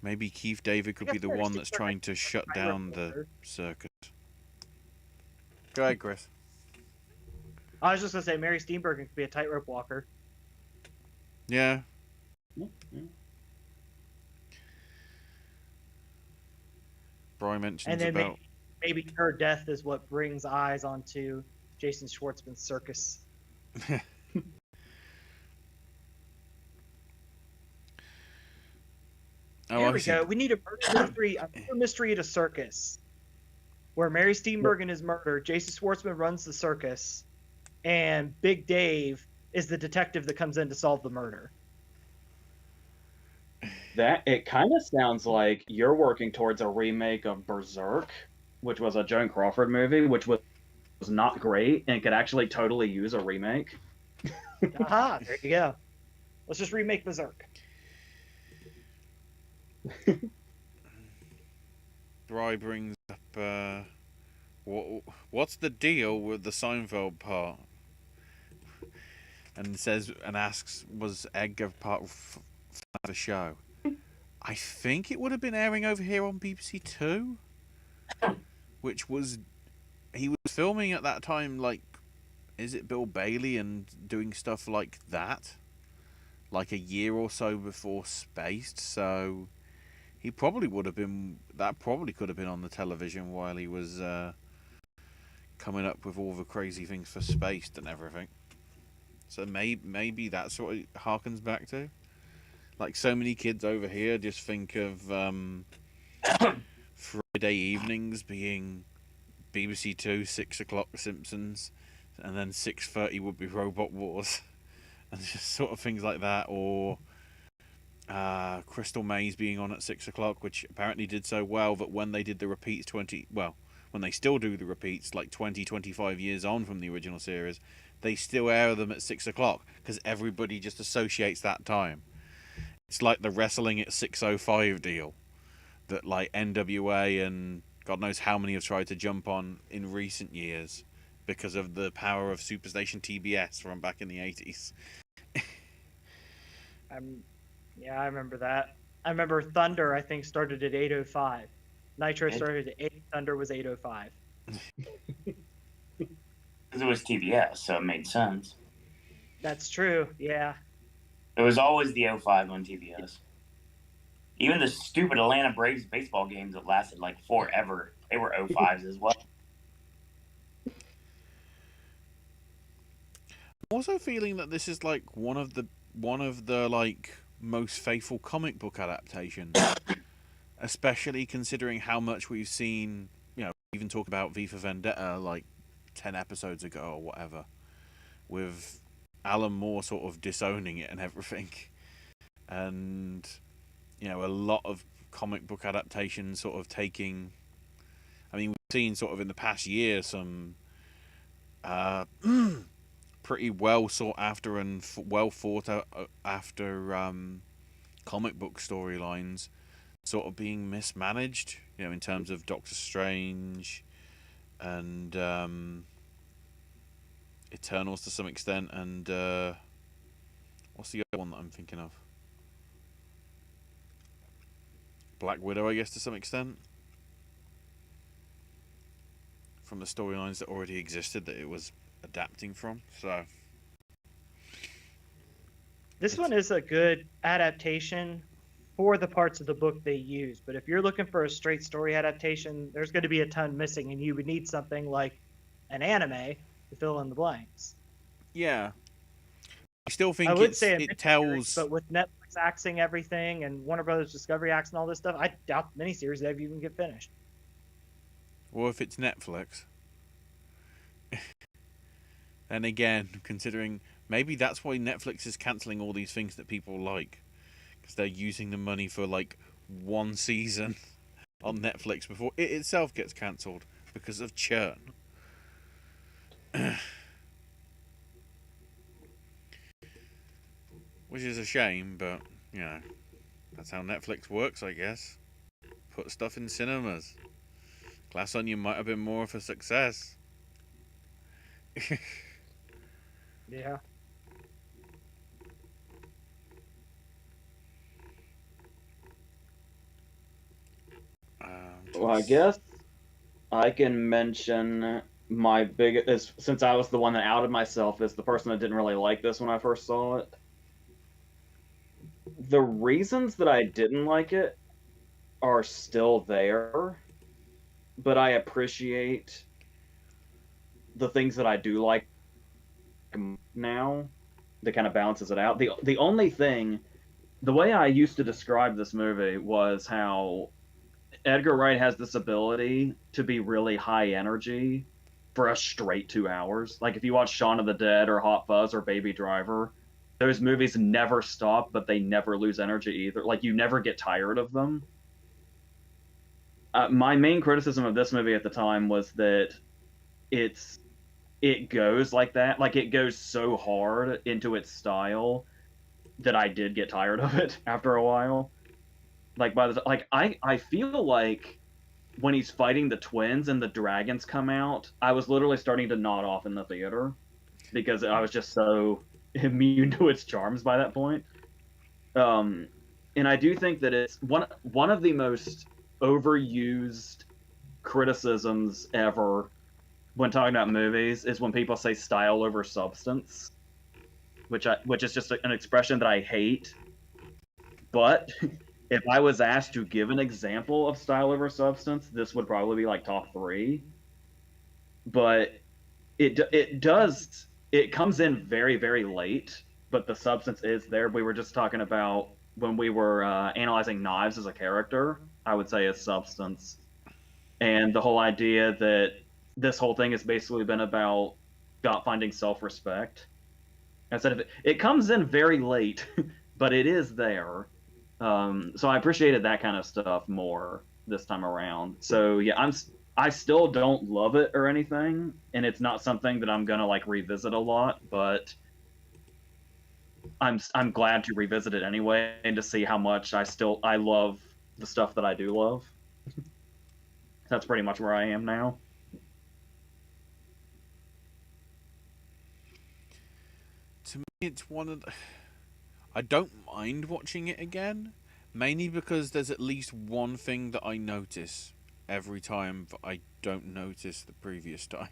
Maybe Keith David could I be guess the Mary one that's Steenburgen trying to is a shut tightrope down the walker. circus. Go ahead, Chris. I was just gonna say Mary Steenburgen could be a tightrope walker. Yeah. Brian mentions And then about... maybe her death is what brings eyes onto Jason Schwartzman's circus. Oh, There I we see. go. We need a murder mystery at a circus, where Mary Steenburgen is murdered. Jason Schwartzman runs the circus, and Big Dave is the detective that comes in to solve the murder. That it kind of sounds like you're working towards a remake of Berserk, which was a Joan Crawford movie, which was not great and could actually totally use a remake. Aha, there you go. Let's just remake Berserk. Bry brings up, what's the deal with the Seinfeld part? And says and asks, was Edgar part of the show? I think it would have been airing over here on BBC Two, which was... he was filming at that time, like, is it Bill Bailey and doing stuff like that, like a year or so before Spaced, so he probably would have been... that probably could have been on the television while he was coming up with all the crazy things for Spaced and everything. So maybe that's what it harkens back to. Like, so many kids over here just think of Friday evenings being BBC Two, 6 o'clock Simpsons, and then 6:30 would be Robot Wars, and just sort of things like that, or Crystal Maze being on at 6 o'clock, which apparently did so well that when they did the repeats when they still do the repeats, like 25 years on from the original series, they still air them at 6 o'clock because everybody just associates that time. It's like the wrestling at 6:05 deal that, like, NWA and God knows how many have tried to jump on in recent years because of the power of Superstation TBS from back in the 80s. Yeah, I remember that. I remember Thunder, I think, started at 8:05. Nitro started at 8. Thunder was 8:05. Because it was TBS, so it made sense. That's true. Yeah. It was always the 05 on TBS. Even the stupid Atlanta Braves baseball games that lasted like forever, they were 05s as well. I'm also feeling that this is like one of the like most faithful comic book adaptations, especially considering how much we've seen. Even talk about V for Vendetta like 10 episodes ago or whatever, with Alan Moore sort of disowning it and everything, and a lot of comic book adaptations sort of taking... I mean, we've seen sort of in the past year some pretty well sought after and well thought after comic book storylines sort of being mismanaged, in terms of Doctor Strange and Eternals to some extent, and what's the other one that I'm thinking of? Black Widow, I guess, to some extent, from the storylines that already existed that it was adapting from. So This one is a good adaptation for the parts of the book they use. But if you're looking for a straight story adaptation, there's going to be a ton missing, and you would need something like an anime to fill in the blanks. yeah, I still think I would say it tells... but with Netflix axing everything and Warner Brothers Discovery axing all this stuff, I doubt the miniseries ever even get finished. Well, if it's Netflix. And again, considering maybe that's why Netflix is cancelling all these things that people like, because they're using the money for like one season on Netflix before it itself gets cancelled because of churn. Which is a shame, but that's how Netflix works, I guess. Put stuff in cinemas. Glass Onion might have been more of a success. Yeah. Well, I guess I can mention my biggest, since I was the one that outed myself as the person that didn't really like this when I first saw it. The reasons that I didn't like it are still there, but I appreciate the things that I do like now that kind of balances it out. The only thing, the way I used to describe this movie was how Edgar Wright has this ability to be really high energy for a straight 2 hours. Like if you watch Shaun of the Dead or Hot Fuzz or Baby Driver, those movies never stop, but they never lose energy either. Like you never get tired of them. My main criticism of this movie at the time was that it goes like that, like it goes so hard into its style that I did get tired of it after a while. Like I feel like when he's fighting the twins and the dragons come out, I was literally starting to nod off in the theater because I was just so immune to its charms by that point. Um, and I do think that it's one of the most overused criticisms ever when talking about movies is when people say style over substance, which is just an expression that I hate. But if I was asked to give an example of style over substance, this would probably be like top three. But it comes in very very late, but the substance is there. We were just talking about when we were analyzing Knives as a character. I would say is substance, and the whole idea that this whole thing has basically been about Scott finding self-respect. Instead of it comes in very late, but it is there. So I appreciated that kind of stuff more this time around. So yeah, I still don't love it or anything, and it's not something that I'm gonna like revisit a lot, but I'm glad to revisit it anyway and to see how much I love the stuff that I do love. That's pretty much where I am now. To me, it's one of the... I don't mind watching it again, mainly because there's at least one thing that I notice every time that I don't notice the previous time.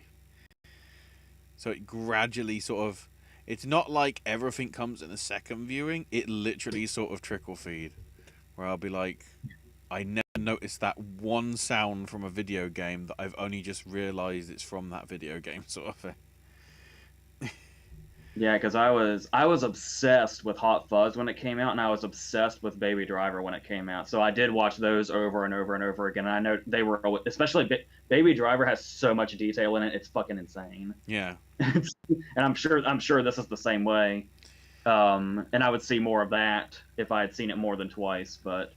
So it gradually sort of... It's not like everything comes in a second viewing. It literally sort of trickle feed. Where I'll be like, I never noticed that one sound from a video game that I've only just realised it's from that video game sort of thing. Yeah, because I was obsessed with Hot Fuzz when it came out, and I was obsessed with Baby Driver when it came out. So I did watch those over and over and over again. And I know they were, especially Baby Driver has so much detail in it; it's fucking insane. Yeah. And I'm sure this is the same way. And I would see more of that if I had seen it more than twice. But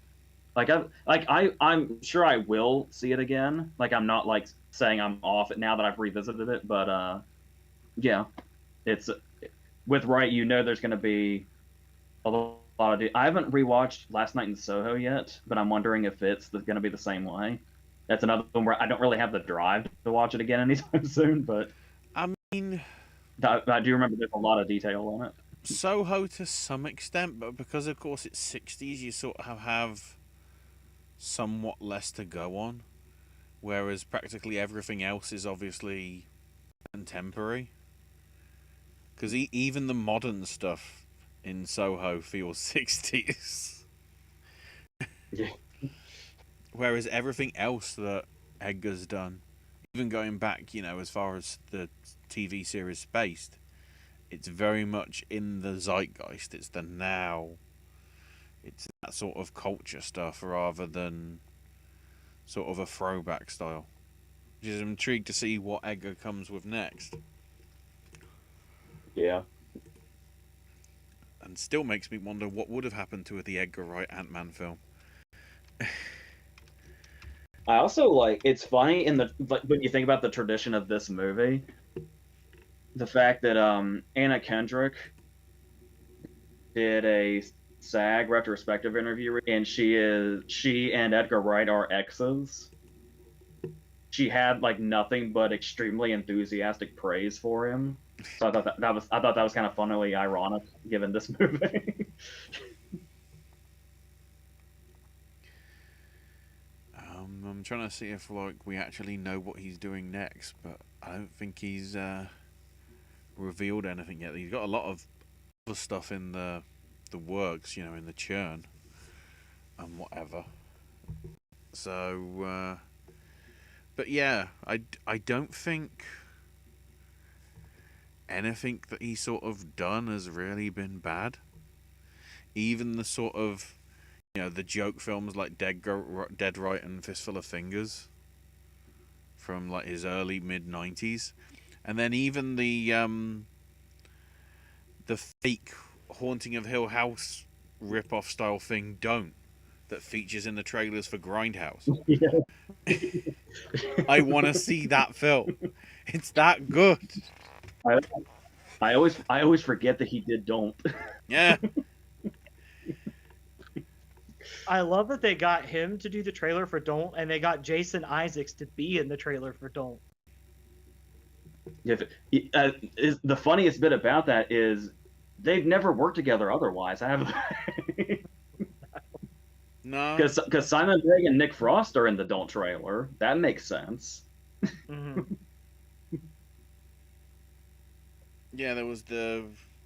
I'm sure I will see it again. Like I'm not like saying I'm off it now that I've revisited it, but yeah, it's with Wright. You know, there's going to be a lot of. I haven't rewatched Last Night in Soho yet, but I'm wondering if it's going to be the same way. That's another one where I don't really have the drive to watch it again anytime soon, but I mean, I do remember there's a lot of detail in it. Soho to some extent, but because of course it's 60s, you sort of have somewhat less to go on, whereas practically everything else is obviously contemporary. Because even the modern stuff in Soho feels 60s. Yeah. Whereas everything else that Edgar's done, even going back, as far as the TV series Spaced, it's very much in the zeitgeist. It's the now. It's that sort of culture stuff rather than sort of a throwback style. Which is I'm intrigued to see what Edgar comes with next. Yeah. And still makes me wonder what would have happened to the Edgar Wright Ant-Man film. I also like it's funny when you think about the tradition of this movie, the fact that Anna Kendrick did a SAG retrospective interview, and she and Edgar Wright are exes. she had like nothing but extremely enthusiastic praise for him. So I thought that was kind of funnily ironic given this movie. I'm trying to see if like we actually know what he's doing next, but I don't think he's revealed anything yet. He's got a lot of other stuff in the works, in the churn and whatever. So, but yeah, I don't think anything that he's sort of done has really been bad. Even the sort of the joke films like Dead Right and Fistful of Fingers from like his early mid-90s, and then even the fake Haunting of Hill House rip-off style thing that features in the trailers for Grindhouse. I want to see that film. It's that good. I always forget that he did Don't. Yeah. I love that they got him to do the trailer for Don't, and they got Jason Isaacs to be in the trailer for Don't. The funniest bit about that is they've never worked together otherwise, have they? No. Because Simon Pegg and Nick Frost are in the Don't trailer. That makes sense. Mm-hmm. Yeah, there was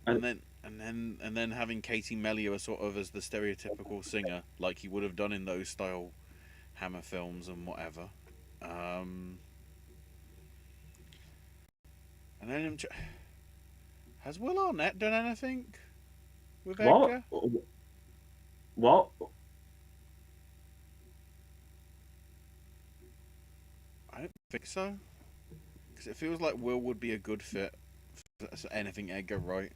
and then having Katie Melua sort of as the stereotypical singer, like he would have done in those style Hammer films and whatever. And then has Will Arnett done anything with Edgar? Well, I don't think so, because it feels like Will would be a good fit for anything Edgar Wright.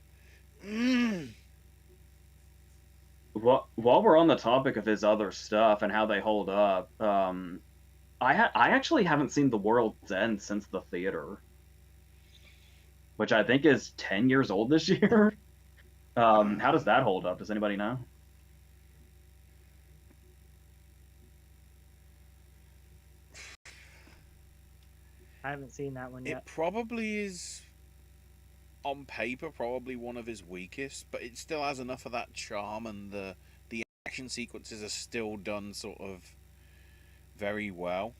while we're on the topic of his other stuff and how they hold up, I actually haven't seen The World's End since the theater, which I think is 10 years old this year. How does that hold up? Does anybody know? I haven't seen that one yet. It probably is, on paper, probably one of his weakest, but it still has enough of that charm, and the action sequences are still done sort of very well.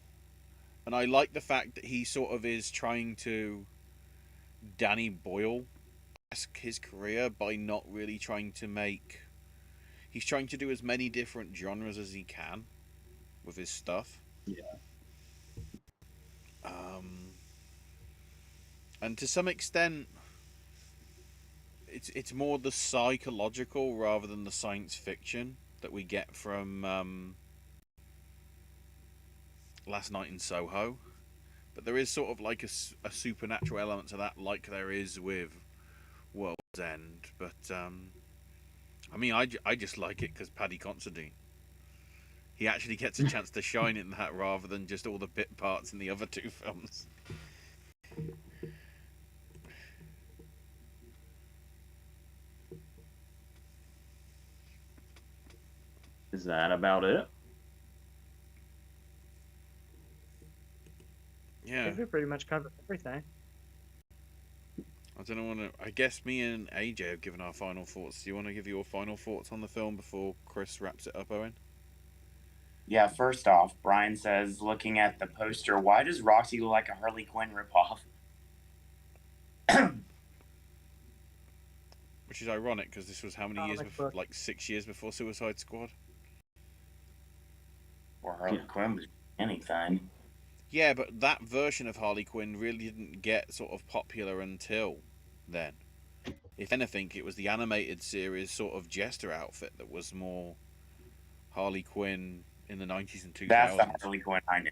And I like the fact that he sort of is trying to Danny Boyle-esque his career by not really trying to make... He's trying to do as many different genres as he can with his stuff. Yeah. And to some extent, it's more the psychological rather than the science fiction that we get from Last Night in Soho. But there is sort of like a supernatural element to that, like there is with World's End. But I mean, I just like it because Paddy Considine. He actually gets a chance to shine in that rather than just all the bit parts in the other two films. Is that about it? I Yeah. think we pretty much covered everything. I don't know. I guess me and AJ have given our final thoughts. Do you want to give your final thoughts on the film before Chris wraps it up, Owen? Yeah, first off, Brian says, looking at the poster, why does Roxy look like a Harley Quinn ripoff? Which is ironic because this was how many years before? Like 6 years before Suicide Squad. Or Harley Quinn was anything. Yeah, but that version of Harley Quinn really didn't get sort of popular until then. If anything, it was the animated series sort of Jester outfit that was more Harley Quinn in the 90s and 2000s. That's the Harley Quinn I knew.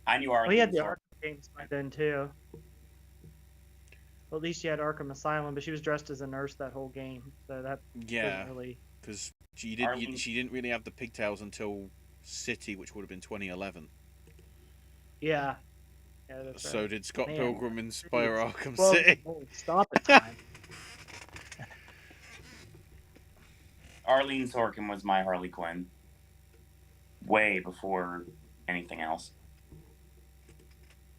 I knew Harley. Well, he had the Arkham games by then too. Well, at least she had Arkham Asylum, but she was dressed as a nurse that whole game, so that Yeah, really... because she didn't really have the pigtails until City, which would have been 2011. Yeah. Yeah, that's right. So did Scott Man, Pilgrim inspire Arkham well, City? Stop it, time. Arlene Sorkin was my Harley Quinn. Way before anything else.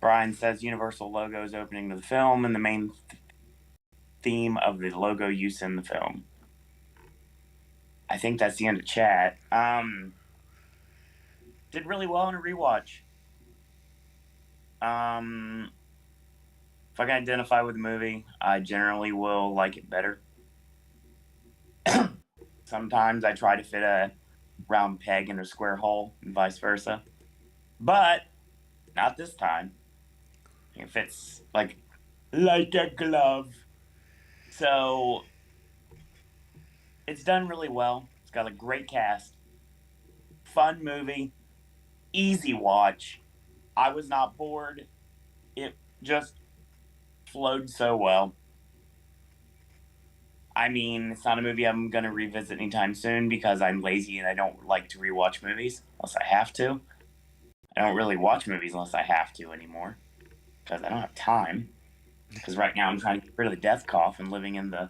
Brian says Universal logo is opening to the film and the main theme of the logo use in the film. I think that's the end of chat. Did really well in a rewatch. If I can identify with the movie, I generally will like it better. Sometimes I try to fit a round peg in a square hole and vice versa. But not this time. It fits like a glove. So it's done really well. It's got a great cast. Fun movie. Easy watch. I was not bored. It just flowed so well. I mean, it's not a movie I'm going to revisit anytime soon because I'm lazy and I don't like to rewatch movies unless I have to. I don't really watch movies unless I have to anymore because I don't have time. Because right now I'm trying to get rid of the death cough and living in the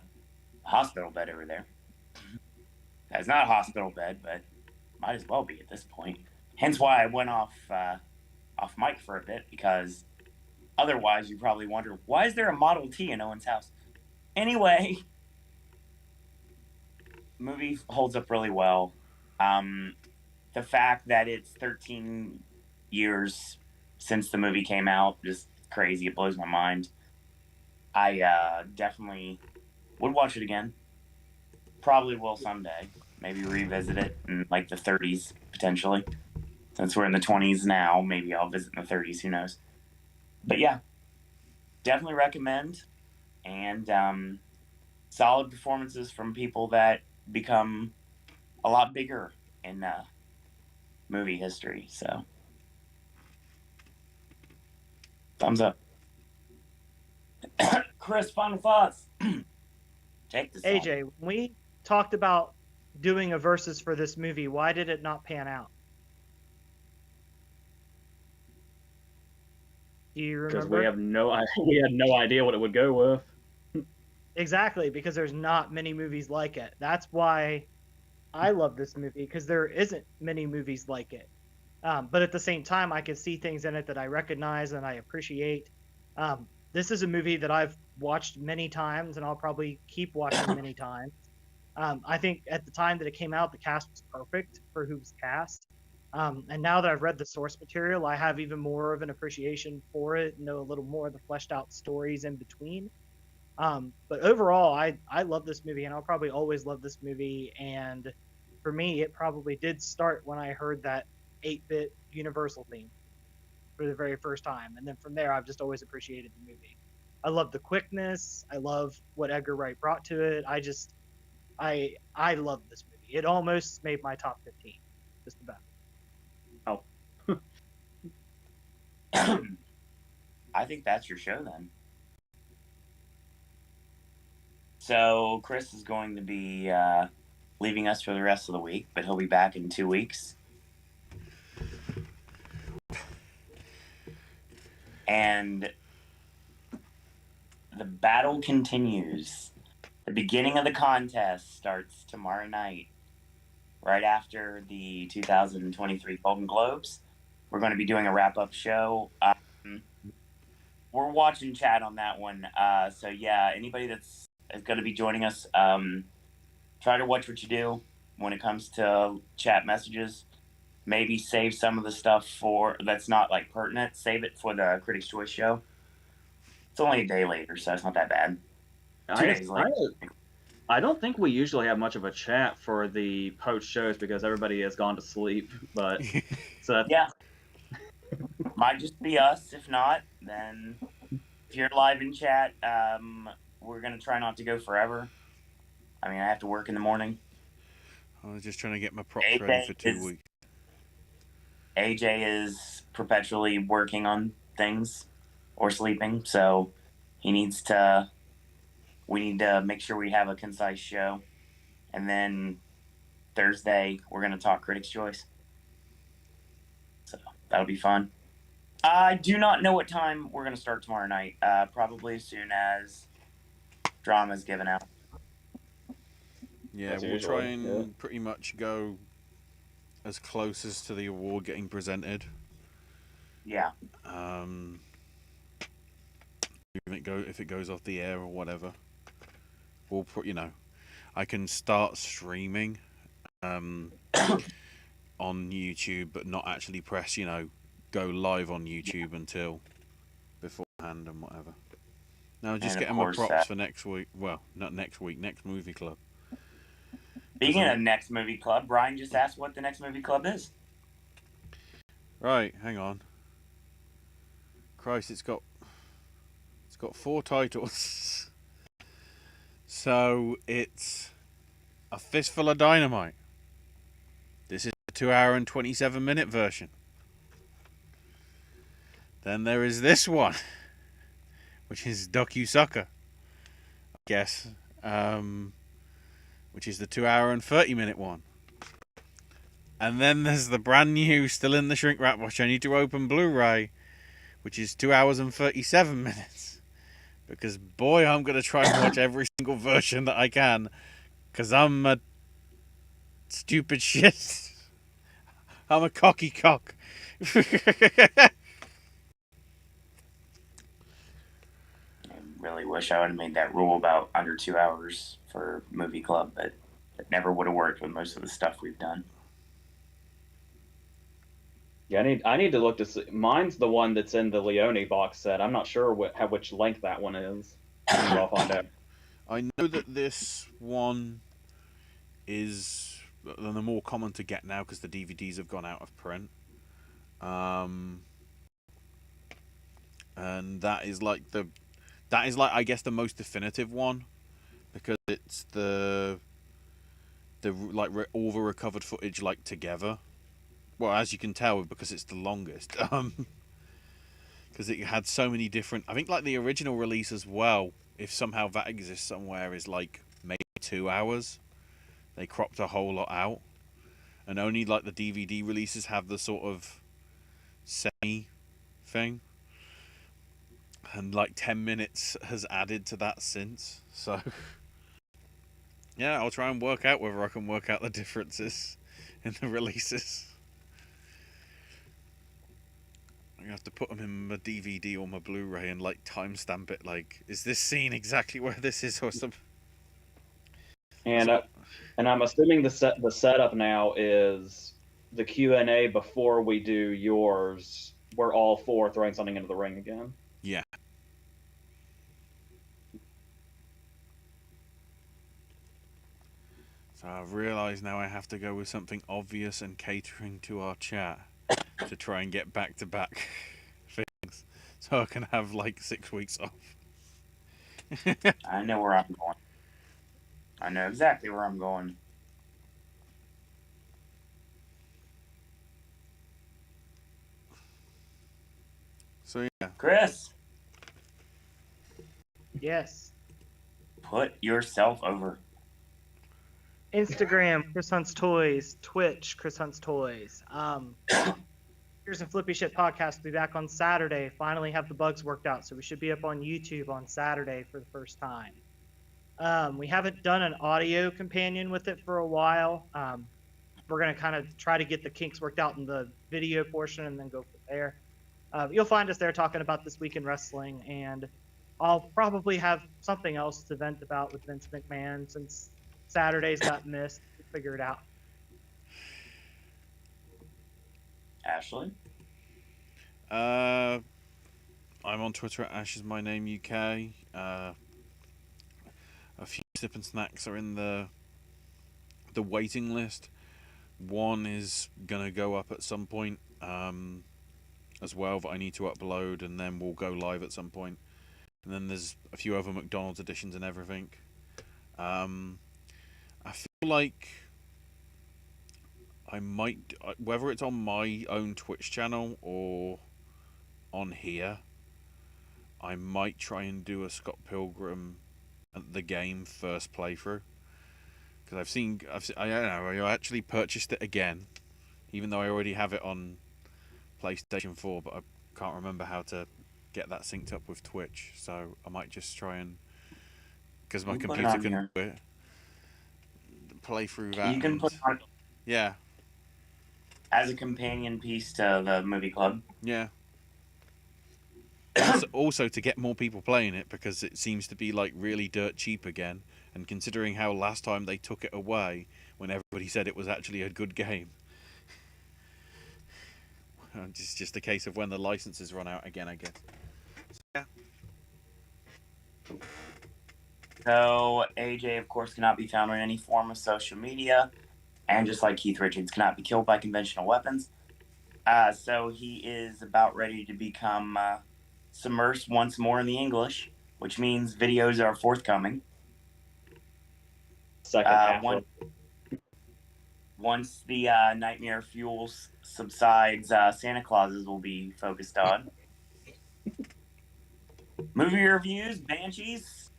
hospital bed over there. That's not a hospital bed, but might as well be at this point. Hence why I went off mic for a bit, because otherwise you probably wonder, why is there a Model T in Owen's house? Anyway, movie holds up really well. The fact that it's 13 years since the movie came out, just crazy. It blows my mind. I definitely would watch it again. Probably will someday. Maybe revisit it in like the 30s, potentially. Since we're in the 20s now, maybe I'll visit in the 30s, who knows. But yeah, definitely recommend. And solid performances from people that become a lot bigger in movie history. So, thumbs up. Chris, final thoughts. Take this. AJ, when we talked about doing a versus for this movie, why did it not pan out? Do you remember? Because we had no idea what it would go with. Exactly, because there's not many movies like it. That's why I love this movie, because there isn't many movies like it. But at the same time, I can see things in it that I recognize and I appreciate. This is a movie that I've watched many times, and I'll probably keep watching many times. I think at the time that it came out, the cast was perfect for who was cast. And now that I've read the source material, I have even more of an appreciation for it, know a little more of the fleshed out stories in between. But overall, I love this movie, and I'll probably always love this movie. And for me, it probably did start when I heard that 8-bit Universal theme for the very first time. And then from there, I've just always appreciated the movie. I love the quickness. I love what Edgar Wright brought to it. I love this movie. It almost made my top 15, just about. Oh. I think that's your show then. So Chris is going to be leaving us for the rest of the week, but he'll be back in 2 weeks. And the battle continues. The beginning of the contest starts tomorrow night, right after the 2023 Golden Globes. We're going to be doing a wrap-up show. We're watching chat on that one. So yeah, anybody that's going to be joining us, try to watch what you do when it comes to chat messages. Maybe save some of the stuff that's not like pertinent. Save it for the Critics' Choice show. It's only a day later, so it's not that bad. 2 days later. I don't think we usually have much of a chat for the post shows because everybody has gone to sleep. But so that's, yeah, might just be us. If not, then if you're live in chat, we're gonna try not to go forever. I mean, I have to work in the morning. I was just trying to get my props ready for 2 weeks. AJ is perpetually working on things or sleeping, so we need to make sure we have a concise show. And then Thursday, we're going to talk Critics' Choice. So that'll be fun. I do not know what time we're going to start tomorrow night. Probably as soon as drama's given out. Yeah, we'll try and pretty much go as close as to the award getting presented. Yeah. if it goes off the air or whatever. We'll put, I can start streaming on YouTube, but not actually press, go live on YouTube until beforehand and whatever. Now, just And of getting my course, props for next week. Well, not next week, next movie club. Speaking of next movie club, Brian just asked what the next movie club is. Right, hang on. Christ, it's got 4 titles. So it's A Fistful of Dynamite. This is the 2-hour and 27-minute version. Then there is this one, which is Sucker, I guess, which is the 2-hour and 30-minute one. And then there's the brand new, still in the shrink wrap, which I need to open Blu-ray, which is 2 hours and 37 minutes. Because boy, I'm going to try and watch every single version that I can, because I'm a stupid shit. I'm a cocky cock. I really wish I would have made that rule about under 2 hours for movie club, but it never would have worked with most of the stuff we've done. Yeah, I need to look to see. Mine's the one that's in the Leone box set. I'm not sure which length that one is. Maybe I'll find out. I know that this one is the more common to get now because the DVDs have gone out of print. And that is like I guess the most definitive one, because it's the like all the recovered footage like together. Well, as you can tell, because it's the longest. Because it had so many different. I think like the original release as well, if somehow that exists somewhere, is like maybe 2 hours. They cropped a whole lot out, and only like the DVD releases have the sort of semi thing. And like 10 minutes has added to that since. So yeah, I'll try and work out whether I can work out the differences in the releases. I'm gonna have to put them in my DVD or my Blu-ray and like timestamp it. Like, is this scene exactly where this is or something? And I'm assuming the setup now is the Q&A before we do yours. We're all 4 throwing something into the ring again. Yeah. So I've realised now I have to go with something obvious and catering to our chat to try and get back-to-back things, so I can have like 6 weeks off. I know where I'm going. I know exactly where I'm going. So yeah. Chris, Yes. put yourself over. Instagram, Chris Hunt's Toys. Twitch, Chris Hunt's Toys. Here's a Flippy Shit podcast. Will be back on Saturday. Finally have the bugs worked out, so we should be up on YouTube on Saturday for the first time. We haven't done an audio companion with it for a while. We're going to kind of try to get the kinks worked out in the video portion and then go from there. You'll find us there talking about This Week in Wrestling, and I'll probably have something else to vent about with Vince McMahon since Saturdays got missed. We'll figure it out. Ashley? I'm on Twitter at AshIsMyNameUK. A few Sip and Snacks are in the waiting list. One is gonna go up at some point as well that I need to upload, and then we'll go live at some point. And then there's a few other McDonald's editions and everything. I feel like I might, whether it's on my own Twitch channel or on here, I might try and do a Scott Pilgrim at the game first playthrough, because I don't know, I actually purchased it again, even though I already have it on PlayStation 4, but I can't remember how to get that synced up with Twitch, so I might just try and, because my computer can do it, play through that. You can put on yeah, as a companion piece to the movie club. yeah. Also to get more people playing it, because it seems to be like really dirt cheap again. And considering how last time they took it away when everybody said it was actually a good game, it's just a case of when the licenses run out again, I guess. Yeah. So AJ, of course, cannot be found on any form of social media, and just like Keith Richards, cannot be killed by conventional weapons. So he is about ready to become submersed once more in the English, which means videos are forthcoming. Second half. Once the nightmare fuel subsides, Santa Clauses will be focused on. Movie reviews, Banshees.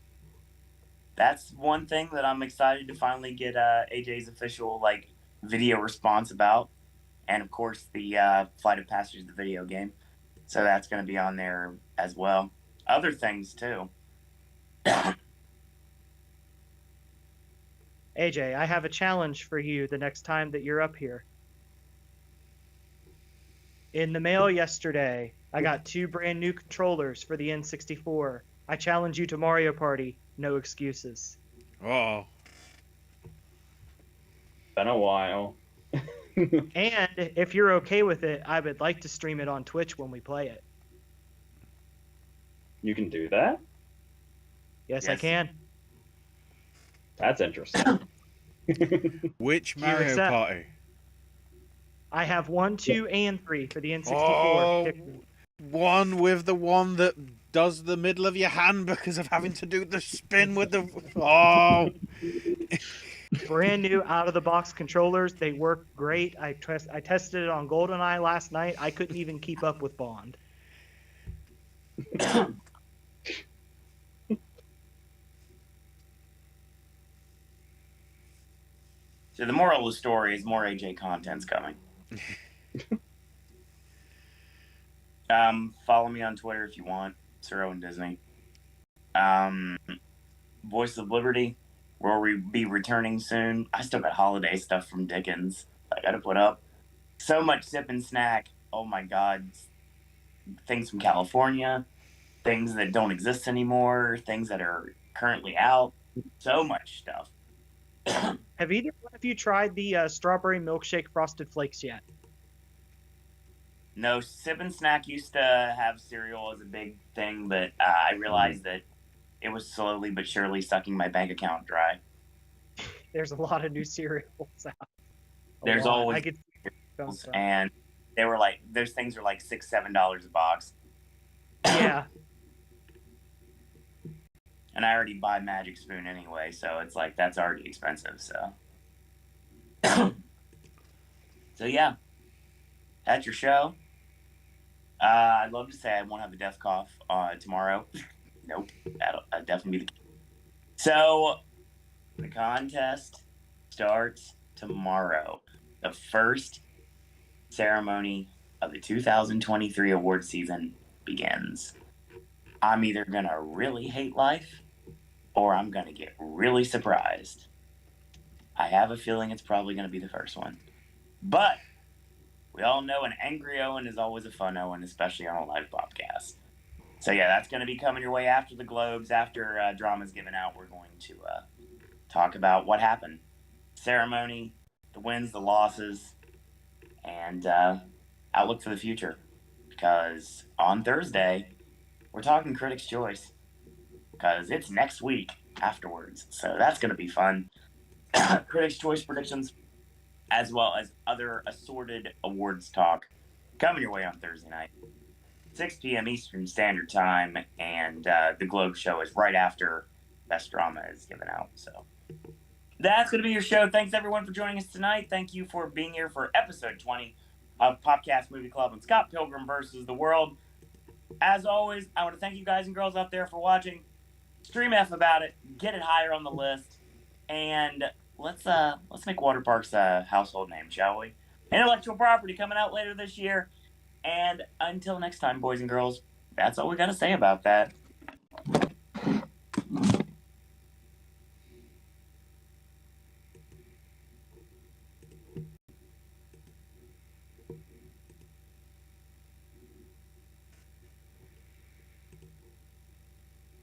That's one thing that I'm excited to finally get AJ's official video response about. And of course, the Flight of Passage, the video game. So that's going to be on there as well. Other things too. AJ, I have a challenge for you the next time that you're up here. In the mail yesterday, I got 2 brand new controllers for the N64. I challenge you to Mario Party. No excuses. Oh. Been a while. And if you're okay with it, I would like to stream it on Twitch when we play it. You can do that? Yes. I can. That's interesting. Which Do you Mario accept? Party? I have 1, 2, and 3 for the N64. Oh, one with the one that does the middle of your hand because of having to do the spin with the... Oh! Brand new out-of-the-box controllers. They work great. I tested it on GoldenEye last night. I couldn't even keep up with Bond. So the moral of the story is more AJ content's coming. Follow me on Twitter if you want. Sir Owen Disney. Voice of Liberty will be returning soon. I still got holiday stuff from Dickens I got to put up. So much sip and snack. Oh my God. Things from California. Things that don't exist anymore. Things that are currently out. So much stuff. Have either one of you tried the strawberry milkshake frosted flakes yet? No, sip and snack used to have cereal as a big thing, but I realized that it was slowly but surely sucking my bank account dry. There's a lot of new cereals out. There's always I get and they were like, those things are like $6-7 a box. Yeah. And I already buy Magic Spoon anyway, so it's like that's already expensive. So, so yeah, that's your show. I'd love to say I won't have a death cough tomorrow. Nope, that'll definitely be the case. So, the contest starts tomorrow. The first ceremony of the 2023 award season begins. I'm either going to really hate life or I'm going to get really surprised. I have a feeling it's probably going to be the first one. But we all know an angry Owen is always a fun Owen, especially on a live podcast. So yeah, that's going to be coming your way after the Globes, after drama's given out. We're going to talk about what happened. Ceremony, the wins, the losses, and outlook for the future. Because on Thursday, we're talking Critics' Choice. Because it's next week afterwards. So that's going to be fun. Critics' Choice predictions, as well as other assorted awards talk, coming your way on Thursday night. 6 p.m. Eastern Standard Time, and the Globe show is right after Best Drama is given out. So that's going to be your show. Thanks, everyone, for joining us tonight. Thank you for being here for episode 20 of Popcast Movie Club and Scott Pilgrim versus the World. As always, I want to thank you guys and girls out there for watching. Stream F about it. Get it higher on the list. And let's make Waterparks a household name, shall we? Intellectual property coming out later this year. And until next time, boys and girls, that's all we got to say about that.